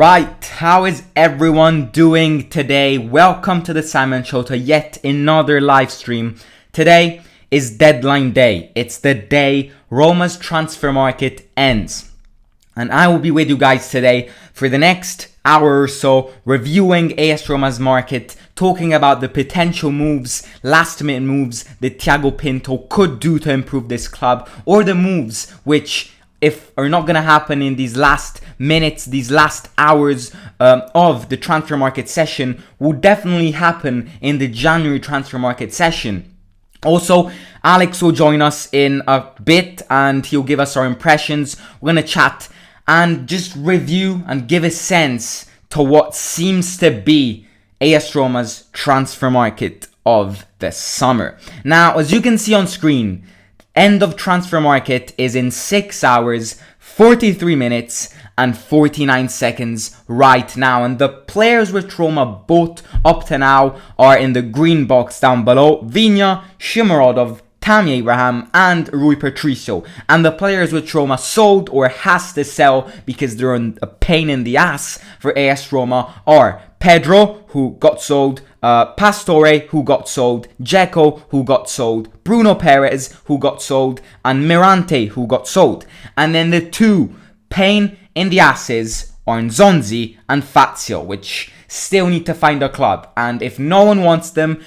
Right, how is everyone doing today? Welcome to the Simon Show, to yet another live stream. Today is deadline day. It's the day Roma's transfer market ends. And I will be with you guys today for the next hour or so, reviewing AS Roma's market, talking about the potential moves, last minute moves that Thiago Pinto could do to improve this club, or the moves which, if are not going to happen in these last minutes, these last hours of the transfer market session, will definitely happen in the January transfer market session. Also, Alex will join us in a bit and he'll give us our impressions. We're going to chat and just review and give a sense to what seems to be AS Roma's transfer market of the summer. Now, as you can see on screen, end of transfer market is in 6 hours, 43 minutes and 49 seconds right now. And the players which Roma bought up to now are in the green box down below: Vigna, Shomurodov, Tammy Abraham and Rui Patricio. And the players which Roma sold or has to sell because they're a pain in the ass for AS Roma are Pedro, who got sold, Pastore, who got sold, Dzeko, who got sold, Bruno Perez, who got sold, and Mirante, who got sold. And then the two pain in the asses are Nzonzi and Fazio, which still need to find a club. And if no one wants them,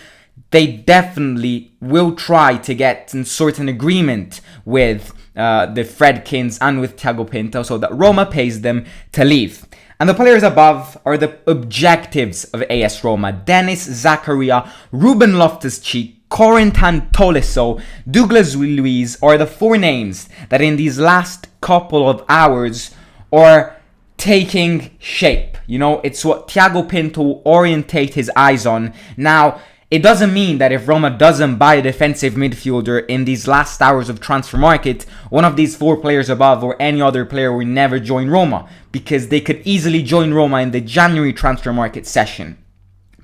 they definitely will try to get and sort an agreement with the Fredkins and with Thiago Pinto so that Roma pays them to leave. And the players above are the objectives of AS Roma: Dennis Zakaria, Ruben Loftus-Cheek, Corentin Tolisso, Douglas Luiz are the four names that in these last couple of hours are taking shape. You know, it's what Thiago Pinto will orientate his eyes on. Now, it doesn't mean that if Roma doesn't buy a defensive midfielder in these last hours of transfer market, one of these four players above or any other player will never join Roma, because they could easily join Roma in the January transfer market session.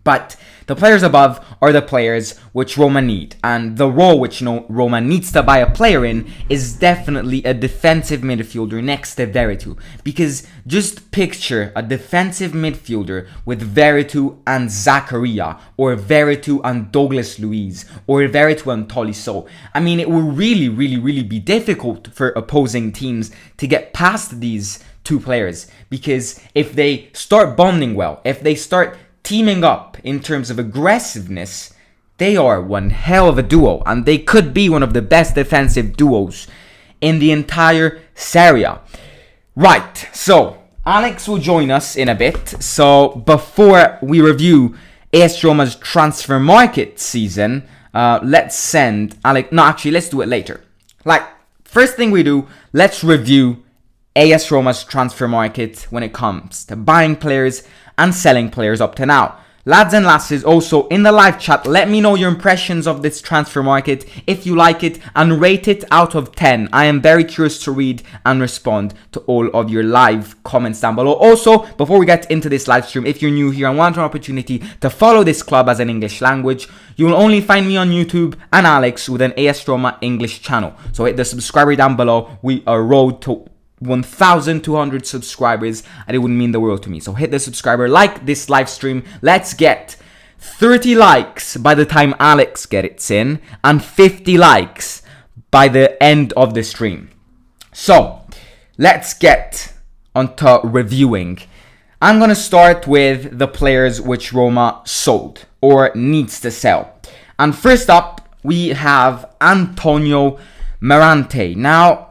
But the players above are the players which Roma need, and the role which Roma needs to buy a player in is definitely a defensive midfielder next to Veretout. Because just picture a defensive midfielder with Veretout and Zakaria, or Veretout and Douglas Luiz, or Veretout and Tolisso. I mean, it will really be difficult for opposing teams to get past these two players, because if they start bonding well, if they start teaming up in terms of aggressiveness, they are one hell of a duo, and they could be one of the best defensive duos in the entire Serie A. Right, so Alex will join us in a bit. So before we review AS Roma's transfer market season, let's send Alex. No, actually, let's do it later. Like, first thing we do, let's review AS Roma's transfer market when it comes to buying players and selling players up to now. Lads and lasses, also in the live chat, let me know your impressions of this transfer market, if you like it, and rate it out of 10. I am very curious to read and respond to all of your live comments down below. Also, before we get into this live stream, if you're new here and want an opportunity to follow this club as an English language, you will only find me on YouTube and Alex with an AS Roma English channel. So hit the subscriber down below. We are road to 1,200 subscribers, and it would mean the world to me. So hit the subscriber, like this live stream. Let's get 30 likes by the time Alex gets in, and 50 likes by the end of the stream. So let's get onto reviewing. I'm gonna start with the players which Roma sold or needs to sell. And first up, we have Antonio Mirante. Now,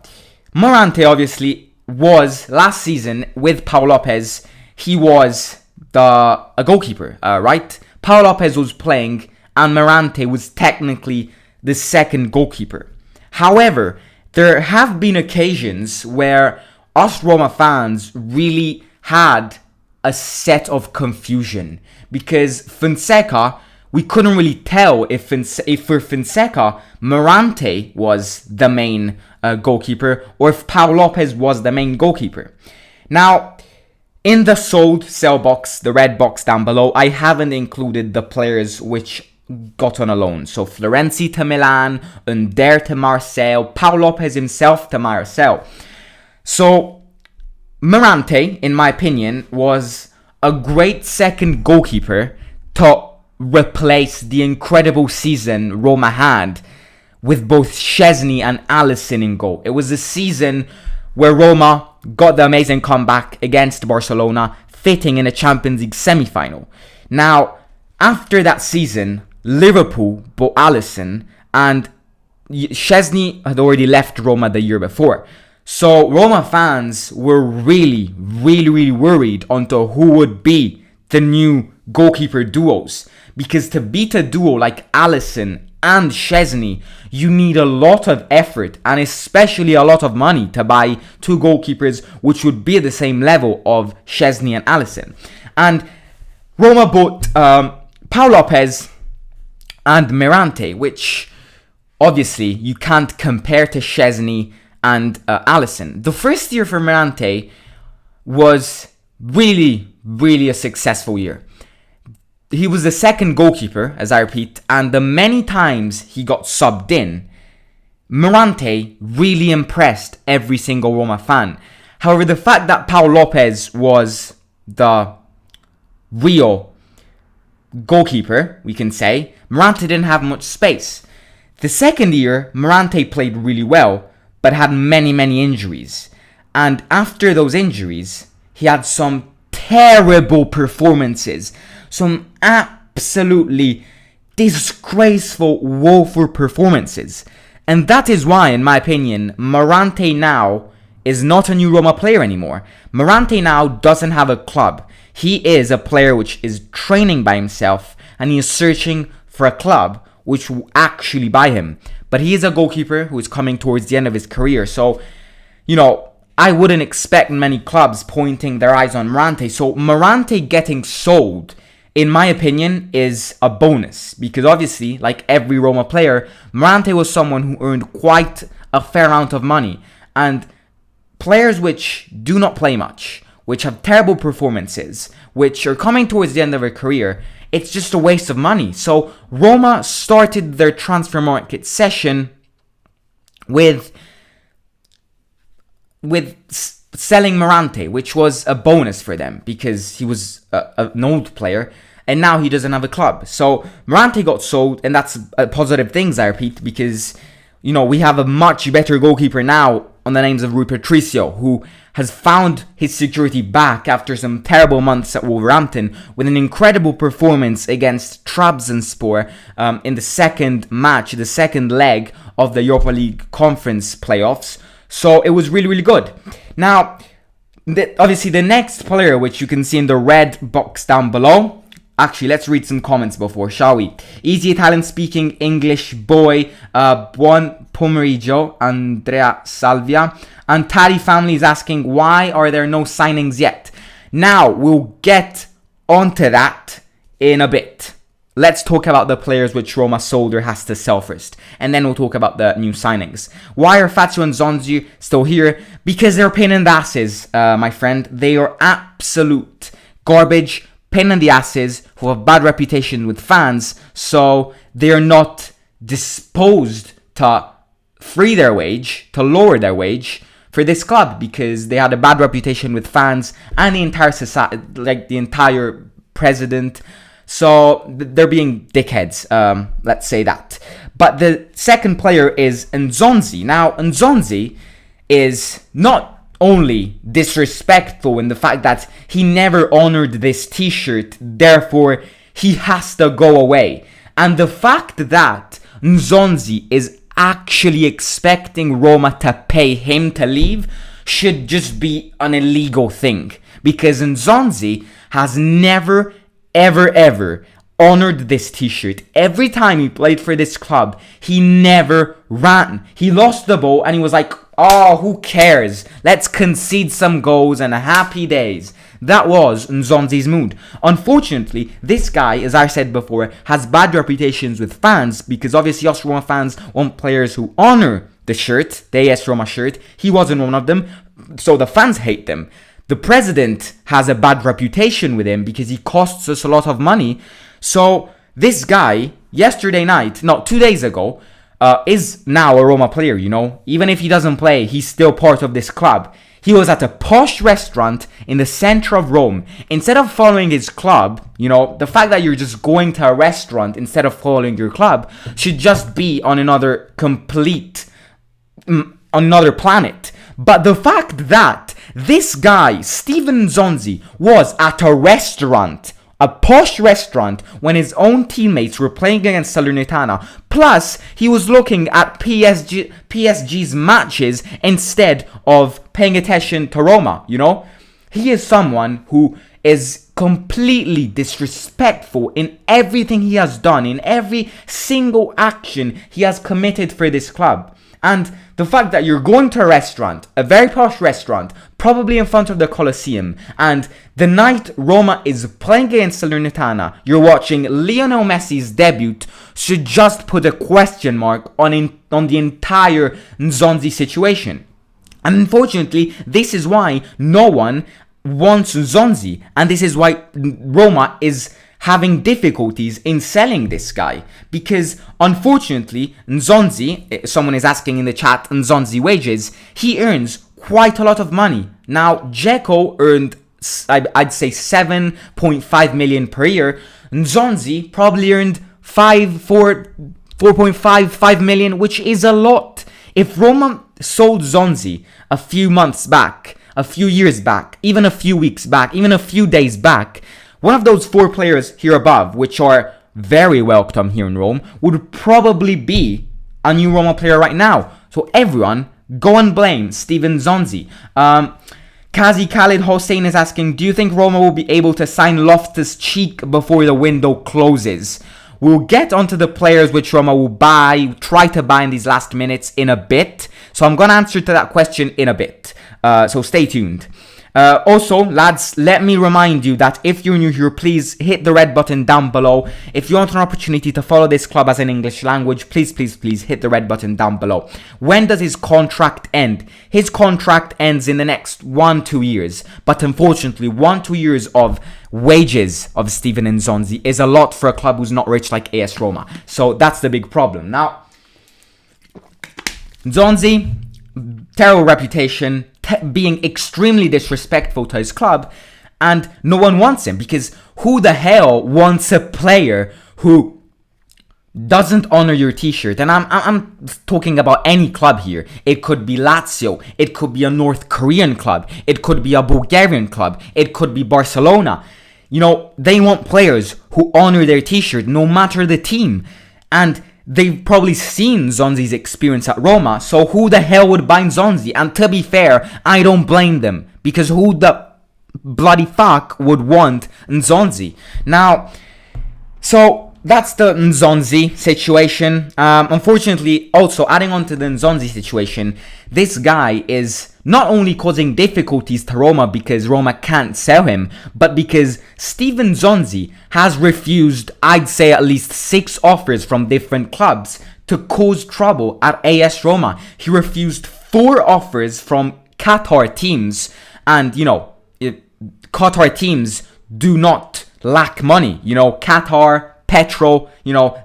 Mirante obviously was last season with Pau Lopez. He was a goalkeeper, right? Pau Lopez was playing and Mirante was technically the second goalkeeper. However, there have been occasions where us Roma fans really had a set of confusion, because Fonseca, we couldn't really tell if for Fonseca, Mirante was the main goalkeeper or if Pau Lopez was the main goalkeeper. Now, in the sold sell box, the red box down below, I haven't included the players which got on a loan. So Florenzi to Milan, Under to Marseille, Pau Lopez himself to Marseille. So Mirante, in my opinion, was a great second goalkeeper to replace the incredible season Roma had with both Szczesny and Alisson in goal. It was a season where Roma got the amazing comeback against Barcelona, fitting in a Champions League semi-final. Now, after that season, Liverpool bought Alisson, and Szczesny had already left Roma the year before. So Roma fans were really worried onto who would be the new goalkeeper duos. Because to beat a duo like Alisson and Szczesny, you need a lot of effort and especially a lot of money to buy two goalkeepers which would be at the same level of Szczesny and Alisson. And Roma bought Pau Lopez and Mirante, which obviously you can't compare to Szczesny and Alisson. The first year for Mirante was really a successful year. He was the second goalkeeper, as I repeat, and the many times he got subbed in, Mirante really impressed every single Roma fan. However, the fact that Pau Lopez was the real goalkeeper, we can say, Mirante didn't have much space. The second year, Mirante played really well, but had many injuries. And after those injuries, he had some terrible performances. Some absolutely disgraceful, woeful performances. And that is why, in my opinion, Mirante now is not a new Roma player anymore. Mirante now doesn't have a club. He is a player which is training by himself, and he is searching for a club which will actually buy him. But he is a goalkeeper who is coming towards the end of his career. So, I wouldn't expect many clubs pointing their eyes on Mirante. So Mirante getting sold, in my opinion, is a bonus. Because obviously, like every Roma player, Mirante was someone who earned quite a fair amount of money. And players which do not play much, which have terrible performances, which are coming towards the end of their career, it's just a waste of money. So Roma started their transfer market session with selling Mirante, which was a bonus for them because he was an old player and now he doesn't have a club. So Mirante got sold, and that's a positive thing, I repeat, because we have a much better goalkeeper now on the names of Rui Patricio, who has found his security back after some terrible months at Wolverhampton with an incredible performance against Trabzonspor in the second match, the second leg of the Europa League Conference playoffs. So it was really good. Now, obviously the next player, which you can see in the red box down below. Actually, let's read some comments before, shall we? Easy Italian speaking English boy, Buon pomeriggio, Andrea Salvia. And Tari family is asking, why are there no signings yet? Now, we'll get onto that in a bit. Let's talk about the players which Roma sold or has to sell first. And then we'll talk about the new signings. Why are Fazio and Nzonzi still here? Because they're pain in the asses, my friend. They are absolute garbage, pain in the asses, who have bad reputation with fans. So they're not disposed to free their wage, to lower their wage for this club, because they had a bad reputation with fans and the entire society, like the entire president. So they're being dickheads, let's say that. But the second player is Nzonzi. Now, Nzonzi is not only disrespectful in the fact that he never honored this t-shirt, therefore he has to go away. And the fact that Nzonzi is actually expecting Roma to pay him to leave should just be an illegal thing. Because Nzonzi has never ever honored this t-shirt. Every time he played for this club, he never ran. He lost the ball and he was like, oh, who cares? Let's concede some goals and happy days. That was Nzonzi's mood. Unfortunately, this guy, as I said before, has bad reputations with fans, because obviously us Roma fans want players who honor the shirt, the AS Roma shirt. He wasn't one of them, so the fans hate them. The president has a bad reputation with him because he costs us a lot of money. So this guy, yesterday night, no, 2 days ago, is now a Roma player, Even if he doesn't play, he's still part of this club. He was at a posh restaurant in the center of Rome. Instead of following his club, the fact that you're just going to a restaurant instead of following your club should just be on another planet. But the fact that this guy, Steven Nzonzi, was at a restaurant, a posh restaurant, when his own teammates were playing against Salernitana, plus he was looking at PSG's matches instead of paying attention to Roma, he is someone who is completely disrespectful in everything he has done, in every single action he has committed for this club. And the fact that you're going to a restaurant, a very posh restaurant, probably in front of the Colosseum, and the night Roma is playing against Salernitana, you're watching Lionel Messi's debut, should just put a question mark on the entire Nzonzi situation. And unfortunately, this is why no one wants Nzonzi, and this is why Roma is having difficulties in selling this guy, because unfortunately Nzonzi, someone is asking in the chat, Nzonzi wages, he earns quite a lot of money. Now Dzeko earned, I'd say 7.5 million per year. Nzonzi probably earned 4.55 million, which is a lot. If Roma sold Nzonzi a few months back, a few years back, even a few weeks back, even a few days back, one of those 4 players here above, which are very welcome here in Rome, would probably be a new Roma player right now. So everyone, go and blame Steven Nzonzi. Kazi Khalid Hossein is asking, do you think Roma will be able to sign Loftus-Cheek before the window closes? We'll get onto the players which Roma will try to buy in these last minutes in a bit. So I'm going to answer to that question in a bit. So stay tuned. Also, lads, let me remind you that if you're new here, please hit the red button down below. If you want an opportunity to follow this club as an English language, please hit the red button down below. When does his contract end? His contract ends in the next 1-2 years. But unfortunately, 1-2 years of wages of Steven Nzonzi is a lot for a club who's not rich like AS Roma. So that's the big problem. Now, Nzonzi, terrible reputation, being extremely disrespectful to his club, and no one wants him, because who the hell wants a player who doesn't honor your t-shirt? And I'm talking about any club here. It could be Lazio, it could be a North Korean club, it could be a Bulgarian club, it could be Barcelona. They want players who honor their t-shirt no matter the team. And they've probably seen Nzonzi's experience at Roma, so who the hell would buy Nzonzi? And to be fair, I don't blame them, because who the bloody fuck would want Nzonzi? Now, so that's the Nzonzi situation. Unfortunately, also adding on to the Nzonzi situation, this guy is not only causing difficulties to Roma because Roma can't sell him, but because Steven Nzonzi has refused, I'd say, at least 6 offers from different clubs to cause trouble at AS Roma. He refused 4 offers from Qatar teams, and Qatar teams do not lack money. Qatar, Pedro,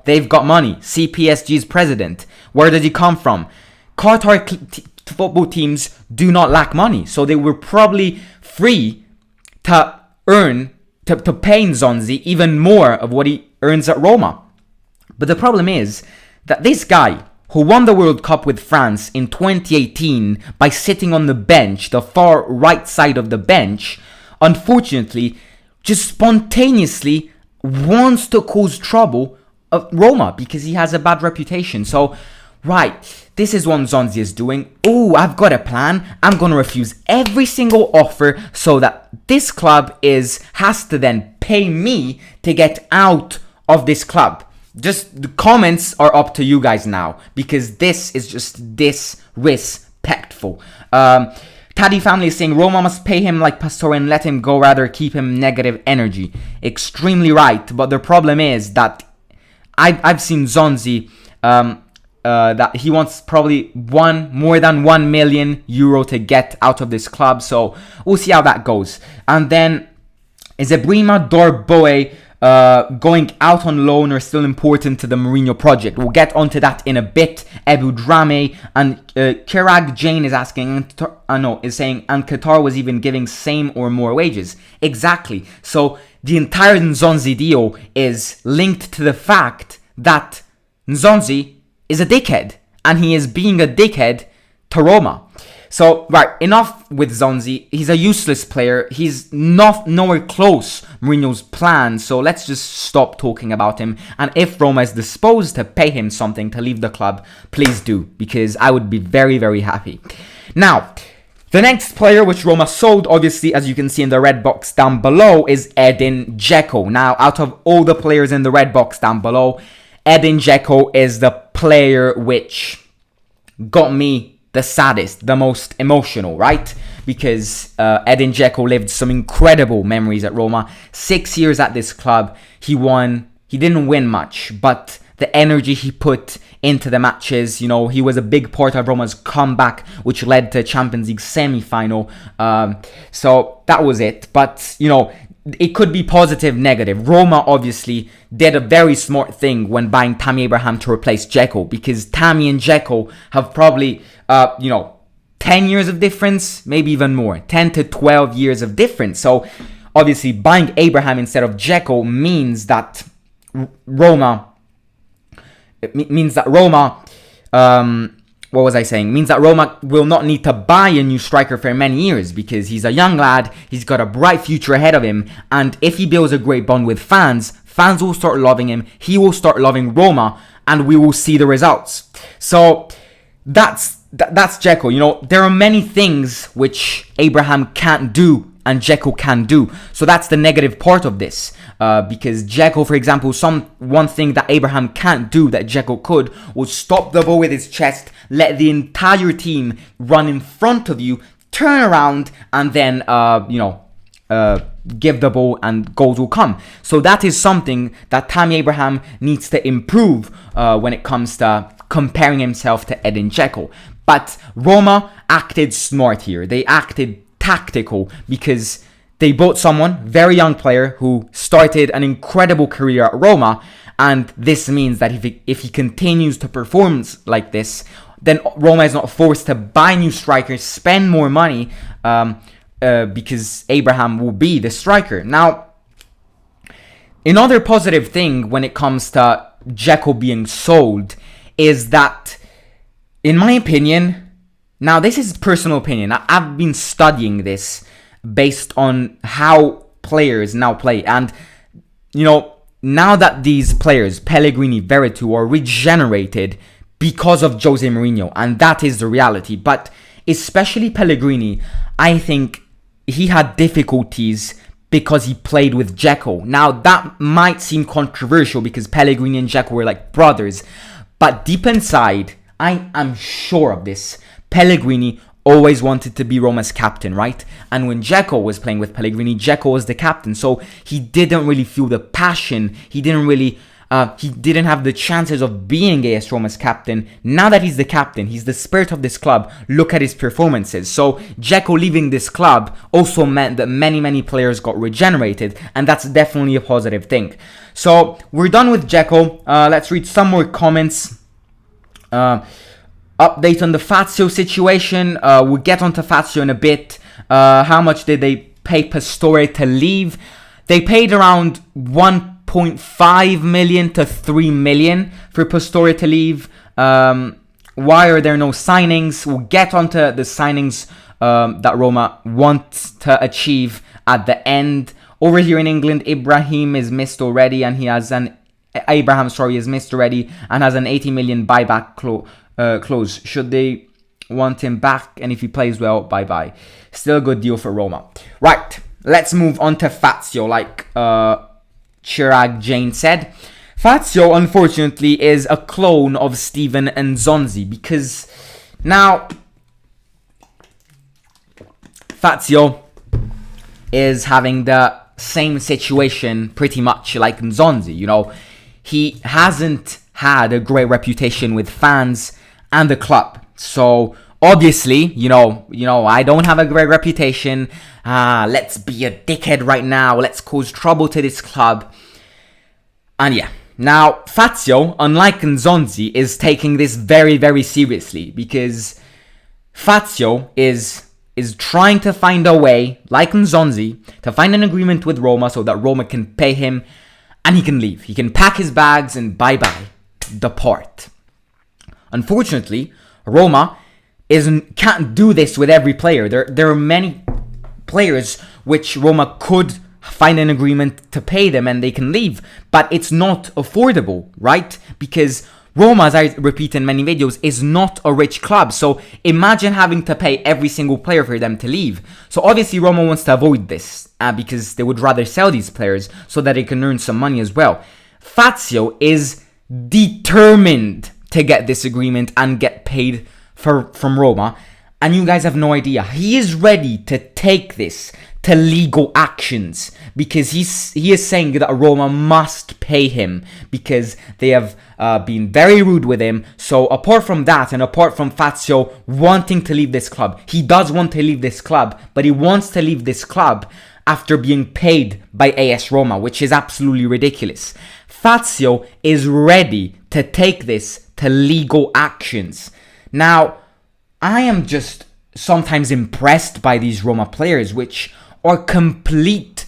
they've got money. See PSG's president. Where did he come from? Qatar football teams do not lack money, so they were probably free to pay Nzonzi even more of what he earns at Roma. But the problem is that this guy, who won the World Cup with France in 2018 by sitting on the bench, the far right side of the bench, unfortunately, just spontaneously wants to cause trouble at Roma because he has a bad reputation. So, right, this is what Nzonzi is doing. Oh, I've got a plan. I'm going to refuse every single offer so that this club has to then pay me to get out of this club. Just the comments are up to you guys now, because this is just disrespectful. Taddy family is saying Roma must pay him like Pastore and let him go, rather keep him negative energy. Extremely right, but the problem is that I've seen Nzonzi that he wants probably more than 1 million euro to get out of this club, so we'll see how that goes. And then Zebrima Dorboe going out on loan are still important to the Mourinho project. We'll get onto that in a bit. Ebu Drame and Kirag Jane is asking, is saying, and Qatar was even giving same or more wages. Exactly. So the entire Nzonzi deal is linked to the fact that Nzonzi is a dickhead, and he is being a dickhead to Roma. So, right, enough with Nzonzi. He's a useless player. He's nowhere close Mourinho's plan. So let's just stop talking about him. And if Roma is disposed to pay him something to leave the club, please do, because I would be very, very happy. Now, the next player which Roma sold, obviously, as you can see in the red box down below, is Edin Dzeko. Now, out of all the players in the red box down below, Edin Dzeko is the player which got me the saddest, the most emotional, right? Because Edin Dzeko lived some incredible memories at Roma. 6 years at this club, he didn't win much, but the energy he put into the matches, he was a big part of Roma's comeback, which led to Champions League semi-final. So that was it. But, it could be positive, negative. Roma obviously did a very smart thing when buying Tammy Abraham to replace Dzeko, because Tammy and Dzeko have probably, 10 years of difference, maybe even more, 10 to 12 years of difference. So obviously buying Abraham instead of Dzeko means that Roma, means that Roma will not need to buy a new striker for many years, because he's a young lad, he's got a bright future ahead of him, and if he builds a great bond with fans will start loving him, he will start loving Roma, and we will see the results. So that's Dzeko. There are many things which Abraham can't do and Dzeko can do. So that's the negative part of this. Because Dzeko, for example, one thing that Abraham can't do that Dzeko could was stop the ball with his chest, let the entire team run in front of you, turn around, and then give the ball and goals will come. So that is something that Tammy Abraham needs to improve when it comes to comparing himself to Edin Dzeko. But Roma acted smart here. They acted tactical, because they bought someone, very young player, who started an incredible career at Roma, and this means that if he continues to perform like this, then Roma is not forced to buy new strikers, spend more money, because Abraham will be the striker. Now, another positive thing when it comes to Dzeko being sold is that, in my opinion, now this is personal opinion, I've been studying this based on how players now play, and now that these players, Pellegrini, Veretout, are regenerated because of Jose Mourinho, and that is the reality. But especially Pellegrini, I think he had difficulties because he played with Dzeko. Now that might seem controversial because Pellegrini and Dzeko were like brothers, but deep inside, I am sure of this, Pellegrini always wanted to be Roma's captain, right? And when Dzeko was playing with Pellegrini, Dzeko was the captain, so he didn't really feel the passion. He didn't have the chances of being AS Roma's captain. Now that he's the captain, he's the spirit of this club. Look at his performances. So Dzeko leaving this club also meant that many players got regenerated, and that's definitely a positive thing. So we're done with Dzeko. Let's read some more comments. Update on the Fazio situation. We'll get onto Fazio in a bit. How much did they pay Pastore to leave? They paid around 1.5 million to 3 million for Pastore to leave. Why are there no signings? We'll get onto the signings that Roma want to achieve at the end. Over here in England, Abraham is missed already, and he has an 80 million buyback clause. Should they want him back, and if he plays well, bye-bye. Still a good deal for Roma. Right, let's move on to Fazio, like Chirag Jain said. Fazio, unfortunately, is a clone of Steven Nzonzi, because now Fazio is having the same situation pretty much like Nzonzi. He hasn't had a great reputation with fans and the club. So obviously, I don't have a great reputation. Let's be a dickhead right now. Let's cause trouble to this club. And yeah, now Fazio, unlike Nzonzi, is taking this very, very seriously, because Fazio is trying to find a way, like Nzonzi, to find an agreement with Roma so that Roma can pay him and he can leave. He can pack his bags and bye-bye, depart. Unfortunately, Roma can't do this with every player. There are many players which Roma could find an agreement to pay them and they can leave, but it's not affordable, right? Because Roma, as I repeat in many videos, is not a rich club. So imagine having to pay every single player for them to leave. So obviously Roma wants to avoid this because they would rather sell these players so that they can earn some money as well. Fazio is determined to get this agreement and get paid from Roma. And you guys have no idea. He is ready to take this to legal actions because he is saying that Roma must pay him because they have been very rude with him. So apart from that, and apart from Fazio wanting to leave this club, he does want to leave this club, but he wants to leave this club after being paid by AS Roma, which is absolutely ridiculous. Fazio is ready to take this to legal actions. Now, I am just sometimes impressed by these Roma players, which are complete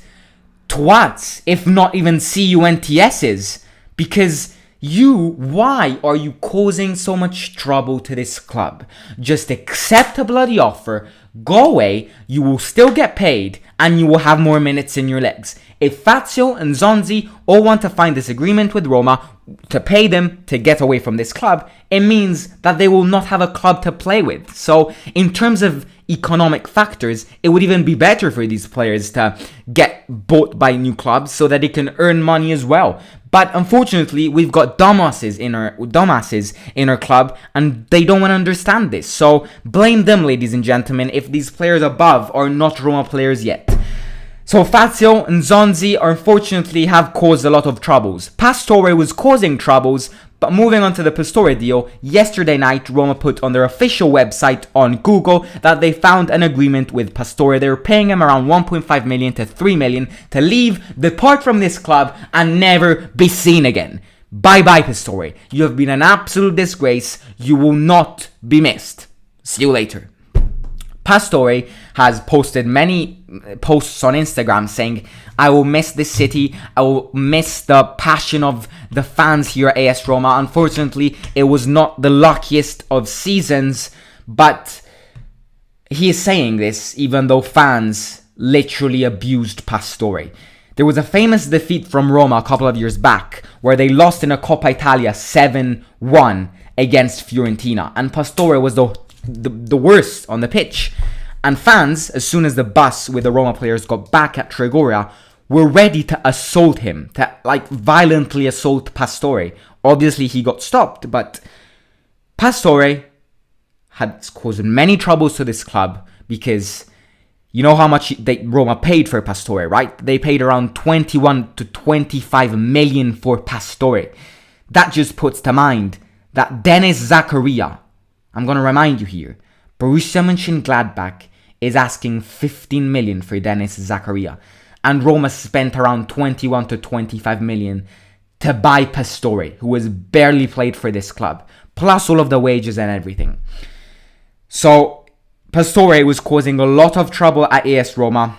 twats, if not even CUNTSs, because why are you causing so much trouble to this club? Just accept a bloody offer, go away, you will still get paid, and you will have more minutes in your legs. If Fazio and Nzonzi all want to find this agreement with Roma to pay them to get away from this club, it means that they will not have a club to play with. So in terms of economic factors, it would even be better for these players to get bought by new clubs so that they can earn money as well. But unfortunately, we've got dumbasses in our club, and they don't want to understand this. So blame them, ladies and gentlemen, if these players above are not Roma players yet. So Fazio and Nzonzi unfortunately have caused a lot of troubles. Pastore was causing troubles, but moving on to the Pastore deal, yesterday night Roma put on their official website on Google that they found an agreement with Pastore. They were paying him around 1.5 million to 3 million to leave, depart from this club, and never be seen again. Bye-bye, Pastore. You have been an absolute disgrace. You will not be missed. See you later. Pastore has posted many posts on Instagram saying, I will miss this city, I will miss the passion of the fans here at AS Roma. Unfortunately, it was not the luckiest of seasons, but he is saying this even though fans literally abused Pastore. There was a famous defeat from Roma a couple of years back where they lost in a Coppa Italia 7-1 against Fiorentina, and Pastore was the worst on the pitch. And fans, as soon as the bus with the Roma players got back at Trigoria, were ready to assault him, to violently assault Pastore. Obviously he got stopped, but Pastore had caused many troubles to this club because you know how much Roma paid for Pastore, right? They paid around 21 to 25 million for Pastore. That just puts to mind that Dennis Zakaria, I'm going to remind you here, Borussia Mönchengladbach is asking 15 million for Dennis Zakaria, and Roma spent around 21 to 25 million to buy Pastore, who has barely played for this club, plus all of the wages and everything. So Pastore was causing a lot of trouble at AS Roma,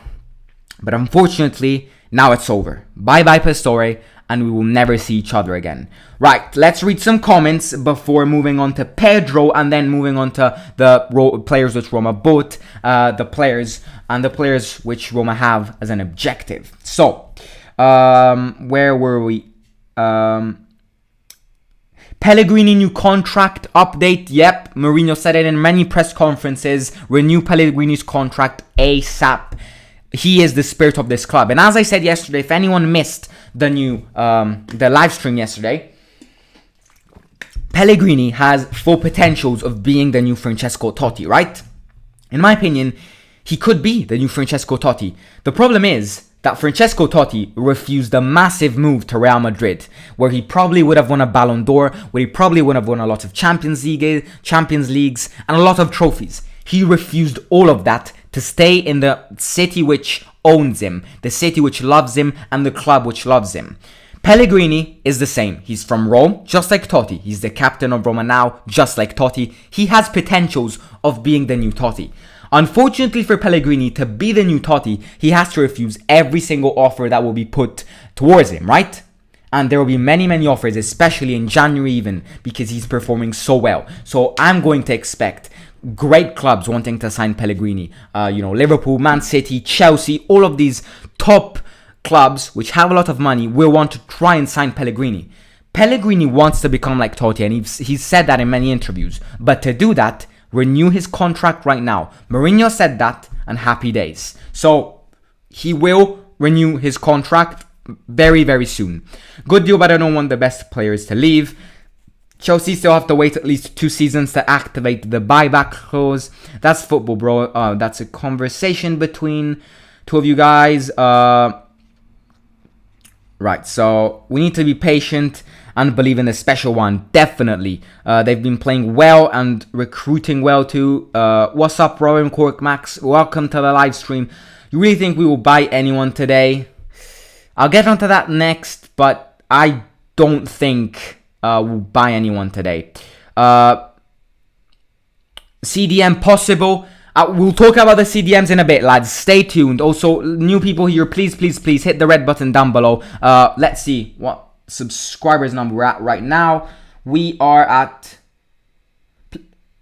but unfortunately now it's over. Bye-bye Pastore, and we will never see each other again. Right, let's read some comments before moving on to Pedro and then moving on to the players which Roma bought, the players which Roma have as an objective. So, where were we? Pellegrini new contract update. Yep, Mourinho said it in many press conferences. Renew Pellegrini's contract ASAP. He is the spirit of this club. And as I said yesterday, if anyone missed the live stream yesterday, Pellegrini has full potentials of being the new Francesco Totti, right? In my opinion, he could be the new Francesco Totti. The problem is that Francesco Totti refused a massive move to Real Madrid, where he probably would have won a Ballon d'Or, where he probably would have won a lot of Champions Leagues, and a lot of trophies. He refused all of that to stay in the city which owns him, the city which loves him, and the club which loves him. Pellegrini is the same. He's from Rome, just like Totti. He's the captain of Roma now, just like Totti. He has potentials of being the new Totti. Unfortunately for Pellegrini, to be the new Totti, he has to refuse every single offer that will be put towards him, right? And there will be many, many offers, especially in January even, because he's performing so well. So I'm going to expect great clubs wanting to sign Pellegrini. Liverpool, Man City, Chelsea, all of these top clubs which have a lot of money will want to try and sign Pellegrini. Pellegrini wants to become like Totti, and he's said that in many interviews. But to do that, renew his contract right now. Mourinho said that, and happy days. So he will renew his contract very, very soon. Good deal, but I don't want the best players to leave. Chelsea still have to wait at least 2 seasons to activate the buyback clause. That's football, bro. That's a conversation between two of you guys. Right, so we need to be patient and believe in the special one. Definitely. They've been playing well and recruiting well too. What's up, Rowan Cork Max? Welcome to the live stream. You really think we will buy anyone today? I'll get onto that next, but I don't think we'll buy anyone today. CDM possible. We'll talk about the CDMs in a bit, lads. Stay tuned. Also, new people here, please hit the red button down below. Let's see what subscribers number we're at right now. We are at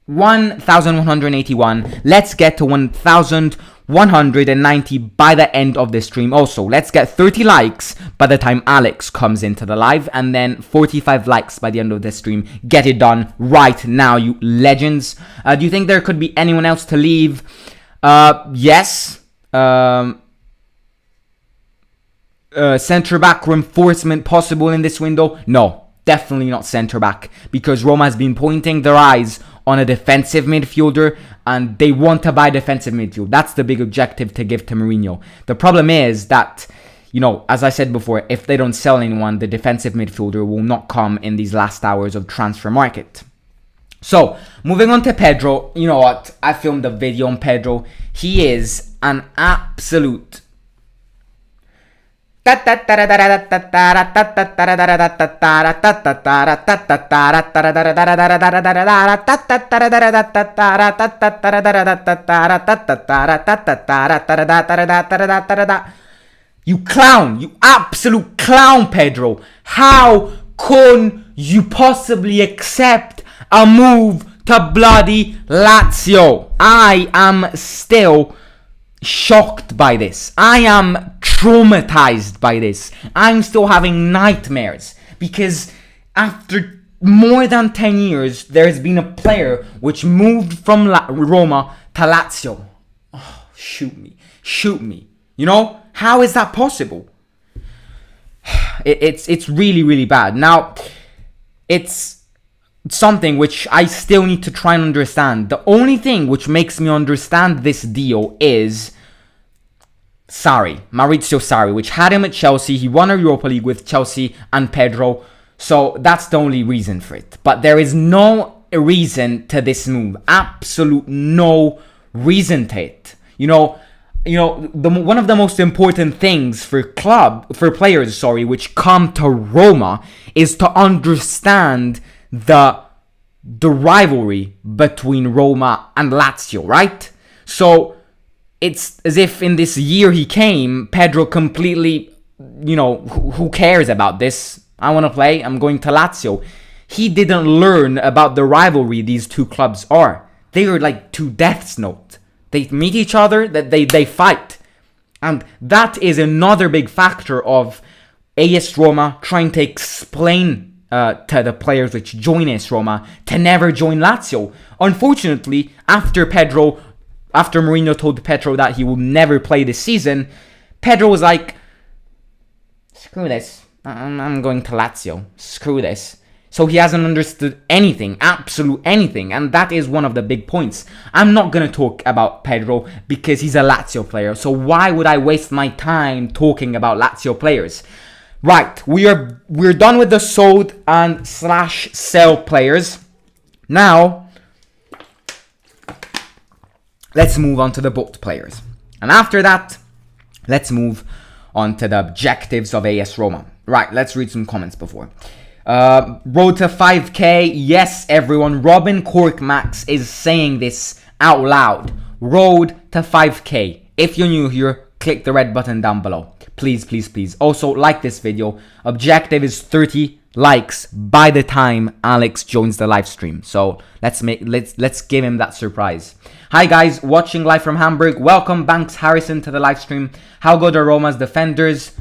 1,181. Let's get to 1,190 by the end of this stream. Also, let's get 30 likes by the time Alex comes into the live, and then 45 likes by the end of this stream. Get it done right now, you legends. Do you think there could be anyone else to leave? Yes. Centre back reinforcement possible in this window? No, definitely not centre back, because Roma has been pointing their eyes on a defensive midfielder, and they want to buy defensive midfield. That's the big objective to give to Mourinho. The problem is that, as I said before, if they don't sell anyone, the defensive midfielder will not come in these last hours of transfer market. So, moving on to Pedro. You know what? I filmed a video on Pedro. He is an absolute... You clown, you absolute clown, Pedro. How can you possibly accept a move to bloody Lazio? I am still shocked by this. I am traumatized by this. I'm still having nightmares because after more than 10 years there has been a player which moved from Roma to Lazio. Oh, shoot me. How is that possible? It's really, really bad. Now, it's something which I still need to try and understand. The only thing which makes me understand this deal is Maurizio Sarri, which had him at Chelsea. He won a Europa League with Chelsea and Pedro, so that's the only reason for it. But there is no reason to this move. Absolute no reason to it. One of the most important things for players, which come to Roma is to understand the rivalry between Roma and Lazio, right? So it's as if in this year he came, Pedro completely, who cares about this? I want to play, I'm going to Lazio. He didn't learn about the rivalry these two clubs are. They are like two Death Note. They meet each other, that they fight. And that is another big factor of AS Roma trying to explain to the players which join AS Roma to never join Lazio. Unfortunately, after Mourinho told Pedro that he will never play this season, Pedro was like, screw this, I'm going to Lazio, screw this. So he hasn't understood anything, absolute anything, and that is one of the big points. I'm not going to talk about Pedro because he's a Lazio player, so why would I waste my time talking about Lazio players? Right, we're done with the sold and /sell players. Now, let's move on to the bought players. And after that, let's move on to the objectives of AS Roma. Right, let's read some comments before. Road to 5k. Yes, everyone. Robin Corkmax is saying this out loud. Road to 5k. If you're new here, click the red button down below. Please, please, please. Also, like this video. Objective is 30 likes by the time Alex joins the live stream. So let's give him that surprise. Hi guys, watching live from Hamburg. Welcome Banks Harrison to the live stream. How good are Roma's defenders?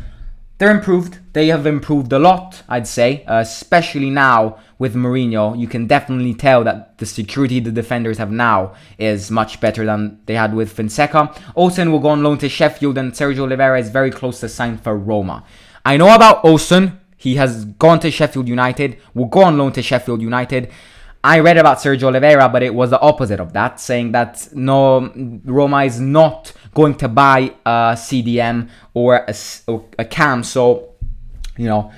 They're improved. They have improved a lot, I'd say, especially now with Mourinho. You can definitely tell that the security the defenders have now is much better than they had with Fonseca. Olsen will go on loan to Sheffield, and Sergio Oliveira is very close to sign for Roma. I know about Olsen. He has gone to Sheffield United, will go on loan to Sheffield United. I read about Sergio Oliveira, but it was the opposite of that, saying that no, Roma is not going to buy a CDM or a cam. So, you know,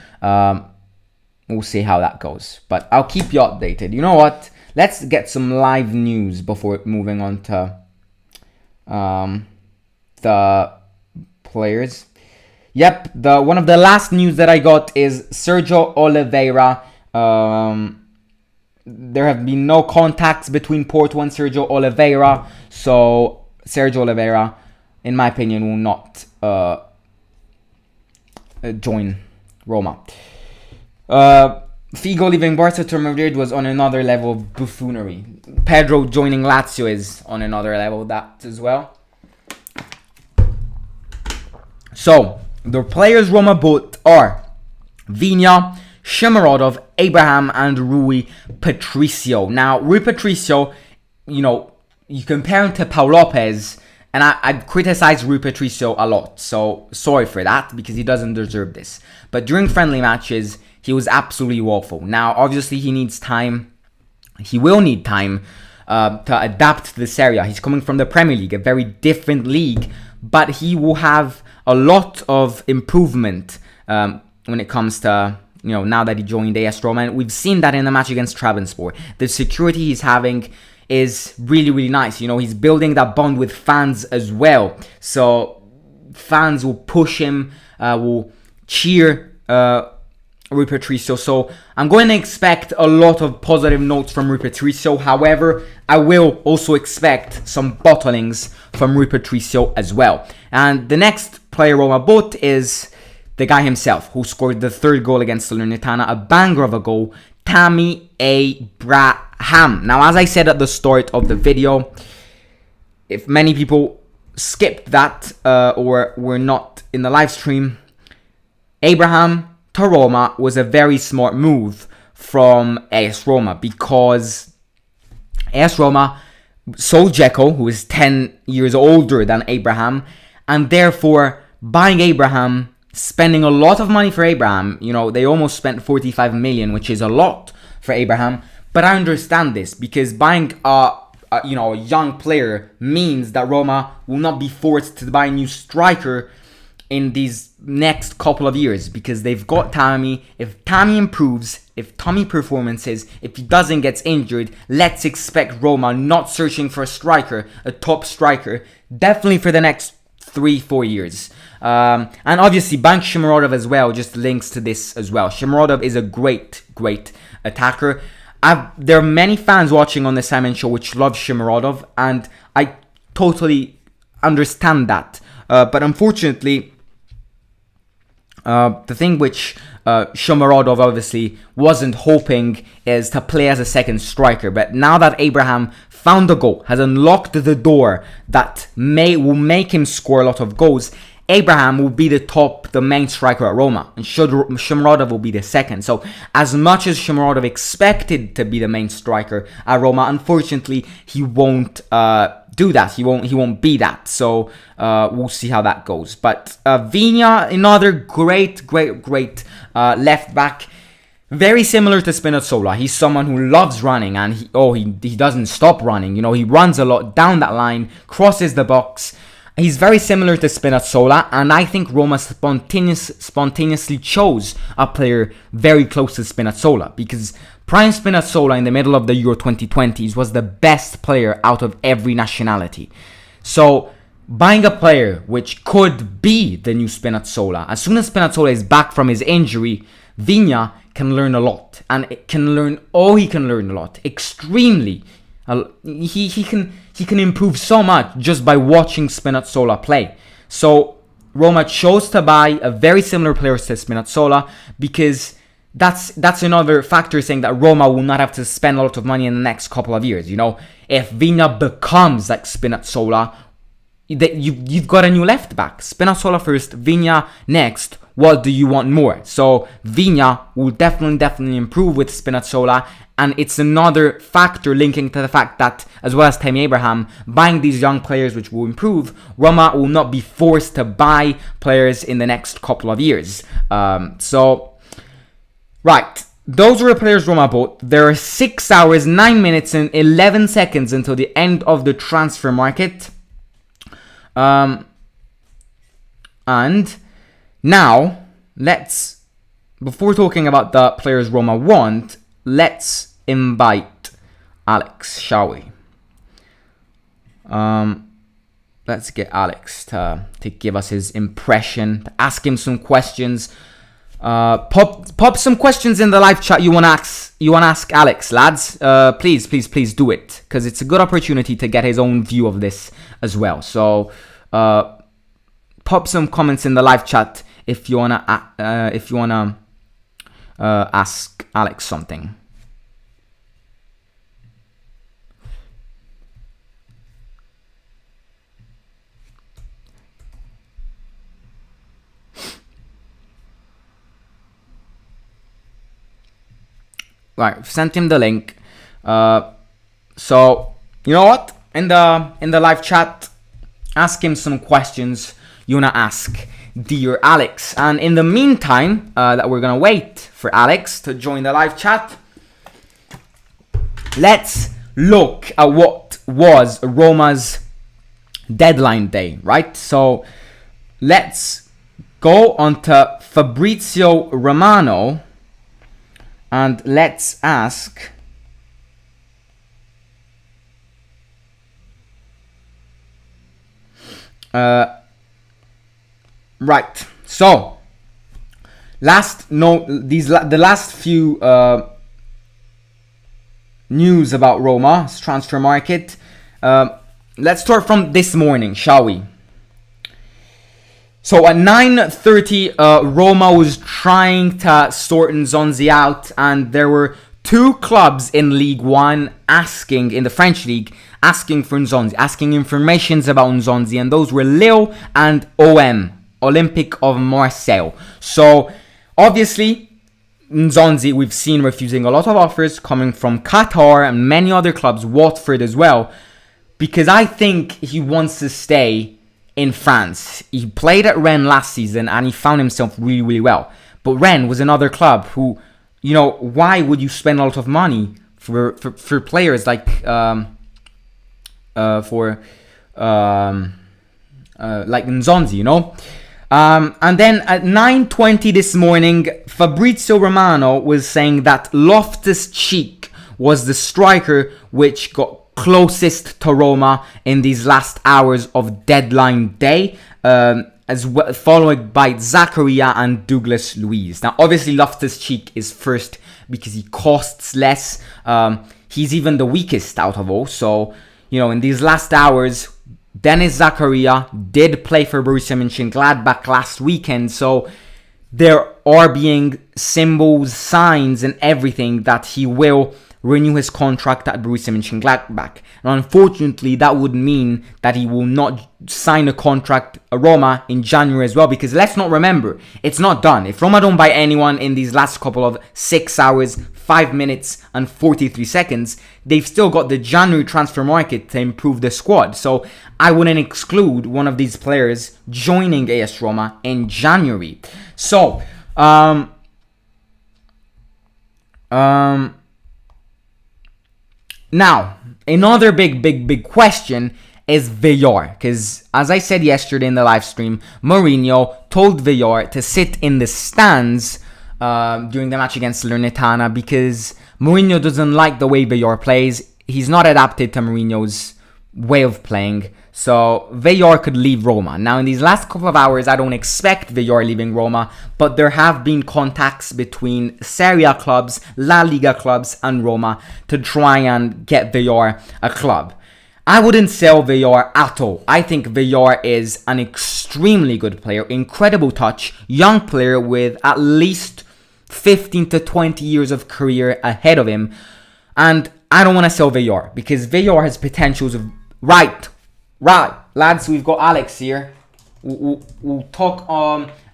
we'll see how that goes. But I'll keep you updated. You know what? Let's get some live news before moving on to the players. Yep, one of the last news that I got is Sergio Oliveira. There have been no contacts between Porto and Sergio Oliveira, so Sergio Oliveira, in my opinion, will not join Roma. Figo leaving Barca to Madrid was on another level of buffoonery. Pedro joining Lazio is on another level, that as well. So, the players Roma bought are Viña, Shomurodov, Abraham, and Rui Patricio. Now, Rui Patricio, you know, you compare him to Paul Lopez, and I've criticized Rui Patricio a lot, so sorry for that, because he doesn't deserve this. But during friendly matches, he was absolutely woeful. Now, obviously, he needs time. He will need time to adapt to this area. He's coming from the Premier League, a very different league, but he will have a lot of improvement when it comes to, you know, now that he joined AS Roma. And we've seen that in the match against Trabzonspor. The security he's having is really, really nice. You know, he's building that bond with fans as well. So fans will push him, will cheer Rui Patricio. So I'm going to expect a lot of positive notes from Rui Patricio. However, I will also expect some bottlings from Rui Patricio as well. And the next player Roma bought is the guy himself, who scored the third goal against Salernitana, a banger of a goal, Tammy Abraham. Now, as I said at the start of the video, if many people skipped that or were not in the live stream, Abraham to Roma was a very smart move from AS Roma, because AS Roma sold Dzeko, who is 10 years older than Abraham, and therefore buying Abraham, spending a lot of money for Abraham. You know, they almost spent 45 million, which is a lot for Abraham. But I understand this, because buying a young player means that Roma will not be forced to buy a new striker in these next couple of years, because they've got Tammy. If Tammy improves, if Tommy performances, if he doesn't get injured, let's expect Roma not searching for a striker, a top striker, definitely for the next 3-4 years. And obviously Bank Shomurodov as well just links to this as well. Shomurodov is a great attacker. There are many fans watching on the Simon Show which love Shomurodov, and I totally understand that. But unfortunately, the thing which Shomurodov obviously wasn't hoping is to play as a second striker. But now that Abraham found the goal, has unlocked the door that will make him score a lot of goals, Abraham will be the main striker at Roma, and Shomurodov will be the second. So as much as Shomurodov expected to be the main striker at Roma, unfortunately he won't do that. He won't be that. So we'll see how that goes. But Viña, another great left back, very similar to Spinazzola. He's someone who loves running, and he doesn't stop running. You know, he runs a lot down that line, crosses the box. He's very similar to Spinazzola, and I think Roma spontaneously chose a player very close to Spinazzola, because prime Spinazzola in the middle of the Euro 2020s was the best player out of every nationality. So buying a player which could be the new Spinazzola. As soon as Spinazzola is back from his injury, Vigna can learn a lot, and he can learn a lot, extremely. He can improve so much just by watching Spinazzola play. So Roma chose to buy a very similar player to Spinazzola because that's another factor saying that Roma will not have to spend a lot of money in the next couple of years. You know, if Vigna becomes like Spinazzola, you've got a new left back. Spinazzola first, Vigna next. What do you want more? So Vigna will definitely improve with Spinazzola, and it's another factor linking to the fact that, as well as Tammy Abraham, buying these young players which will improve, Roma will not be forced to buy players in the next couple of years. Right, those were the players Roma bought. There are 6 hours, 9 minutes, and 11 seconds until the end of the transfer market. And now, before talking about the players Roma want, let's invite Alex, shall we? Let's get Alex to give us his impression, to ask him some questions. Pop some questions in the live chat you wanna ask Alex, lads. Please do it, because it's a good opportunity to get his own view of this as well. So pop some comments in the live chat if you wanna ask Alex something. Right, I've sent him the link. So you know what? In the live chat, ask him some questions you wanna ask dear Alex. And in the meantime, that we're gonna wait for Alex to join the live chat, let's look at what was Roma's deadline day, right? So let's go on to Fabrizio Romano and let's ask right. So the last few news about Roma's transfer market. Let's start from this morning, shall we? So at 9:30, Roma was trying to sort Nzonzi out, and there were two clubs in League One in the French league, asking for Nzonzi, asking informations about Nzonzi, and those were Lille and OM, Olympique of Marseille. So obviously, Nzonzi, we've seen refusing a lot of offers coming from Qatar and many other clubs, Watford as well, because I think he wants to stay in France. He played at Rennes last season and he found himself really, really well. But Rennes was another club who, you know, why would you spend a lot of money for players like Nzonzi, you know? And then at 9:20 this morning, Fabrizio Romano was saying that Loftus-Cheek was the striker which got closest to Roma in these last hours of deadline day, as well, followed by Zakaria and Douglas Luiz. Now, obviously, Loftus-Cheek is first because he costs less. He's even the weakest out of all. So, you know, in these last hours, Dennis Zakaria did play for Borussia Mönchengladbach last weekend. So there are being symbols, signs, and everything that he will renew his contract at Borussia Mönchengladbach. And unfortunately, that would mean that he will not sign a contract at Roma in January as well, because let's not remember, it's not done. If Roma don't buy anyone in these last couple of 6 hours, 5 minutes and 43 seconds, they've still got the January transfer market to improve the squad. So I wouldn't exclude one of these players joining AS Roma in January. So, now, another big question is Villar, because as I said yesterday in the live stream, Mourinho told Villar to sit in the stands during the match against Salernitana because Mourinho doesn't like the way Villar plays. He's not adapted to Mourinho's way of playing. So Villar could leave Roma. Now in these last couple of hours, I don't expect Villar leaving Roma, but there have been contacts between Serie A clubs, La Liga clubs and Roma to try and get Villar a club. I wouldn't sell Villar at all. I think Villar is an extremely good player, incredible touch, young player with at least 15 to 20 years of career ahead of him. And I don't want to sell Villar because Villar has potentials of... Right, lads, we've got Alex here. We'll talk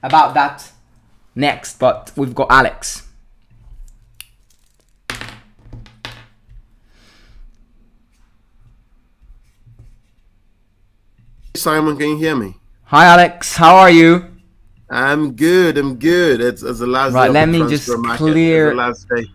about that next, but we've got Alex. Simon, can you hear me? Hi, Alex. How are you? I'm good. It's the last right, day. Let me just clear. It's the last day.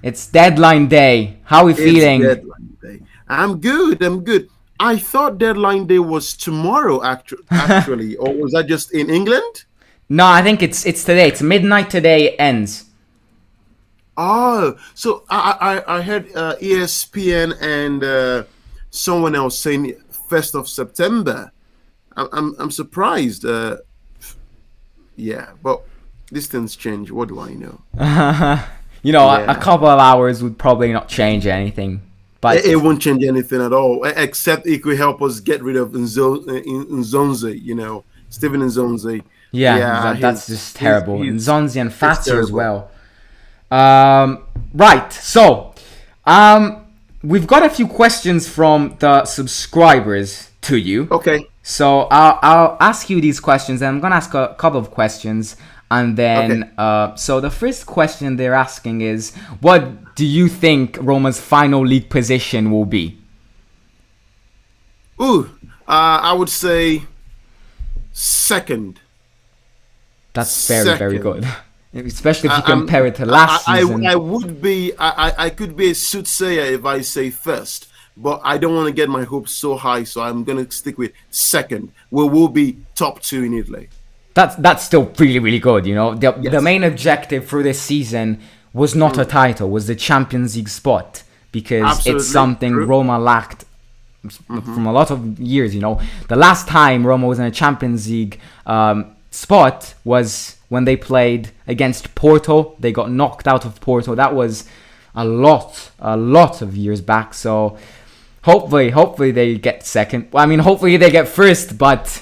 It's deadline day. How are we feeling? Deadline day. I'm good. I thought deadline day was tomorrow, actually, or was that just in England? No, I think it's today. It's midnight today. It ends. Oh, so I heard ESPN and someone else saying 1st of September. I'm surprised. Yeah, but these things change. What do I know? A couple of hours would probably not change anything. But it won't change anything at all, except it could help us get rid of Nzonzi, Steven Nzonzi. That's just terrible. Nzonzi and Fazio as well. Right, so we've got a few questions from the subscribers to you. Okay. So I'll ask you these questions, and I'm gonna ask a couple of questions, and then so the first question they're asking is, what do you think Roma's final league position will be? I would say second. That's very good, especially if you compare it to last season. I could be a soothsayer if I say first. But I don't want to get my hopes so high, so I'm going to stick with second. We'll be top 2 in Italy. That's still really good, The main objective for this season was not a title, was the Champions League spot. Because Absolutely. It's something Roma lacked from a lot of years, The last time Roma was in a Champions League spot was when they played against Porto. They got knocked out of Porto. That was a lot of years back, so... Hopefully they get second. Well, I mean, hopefully they get first, but,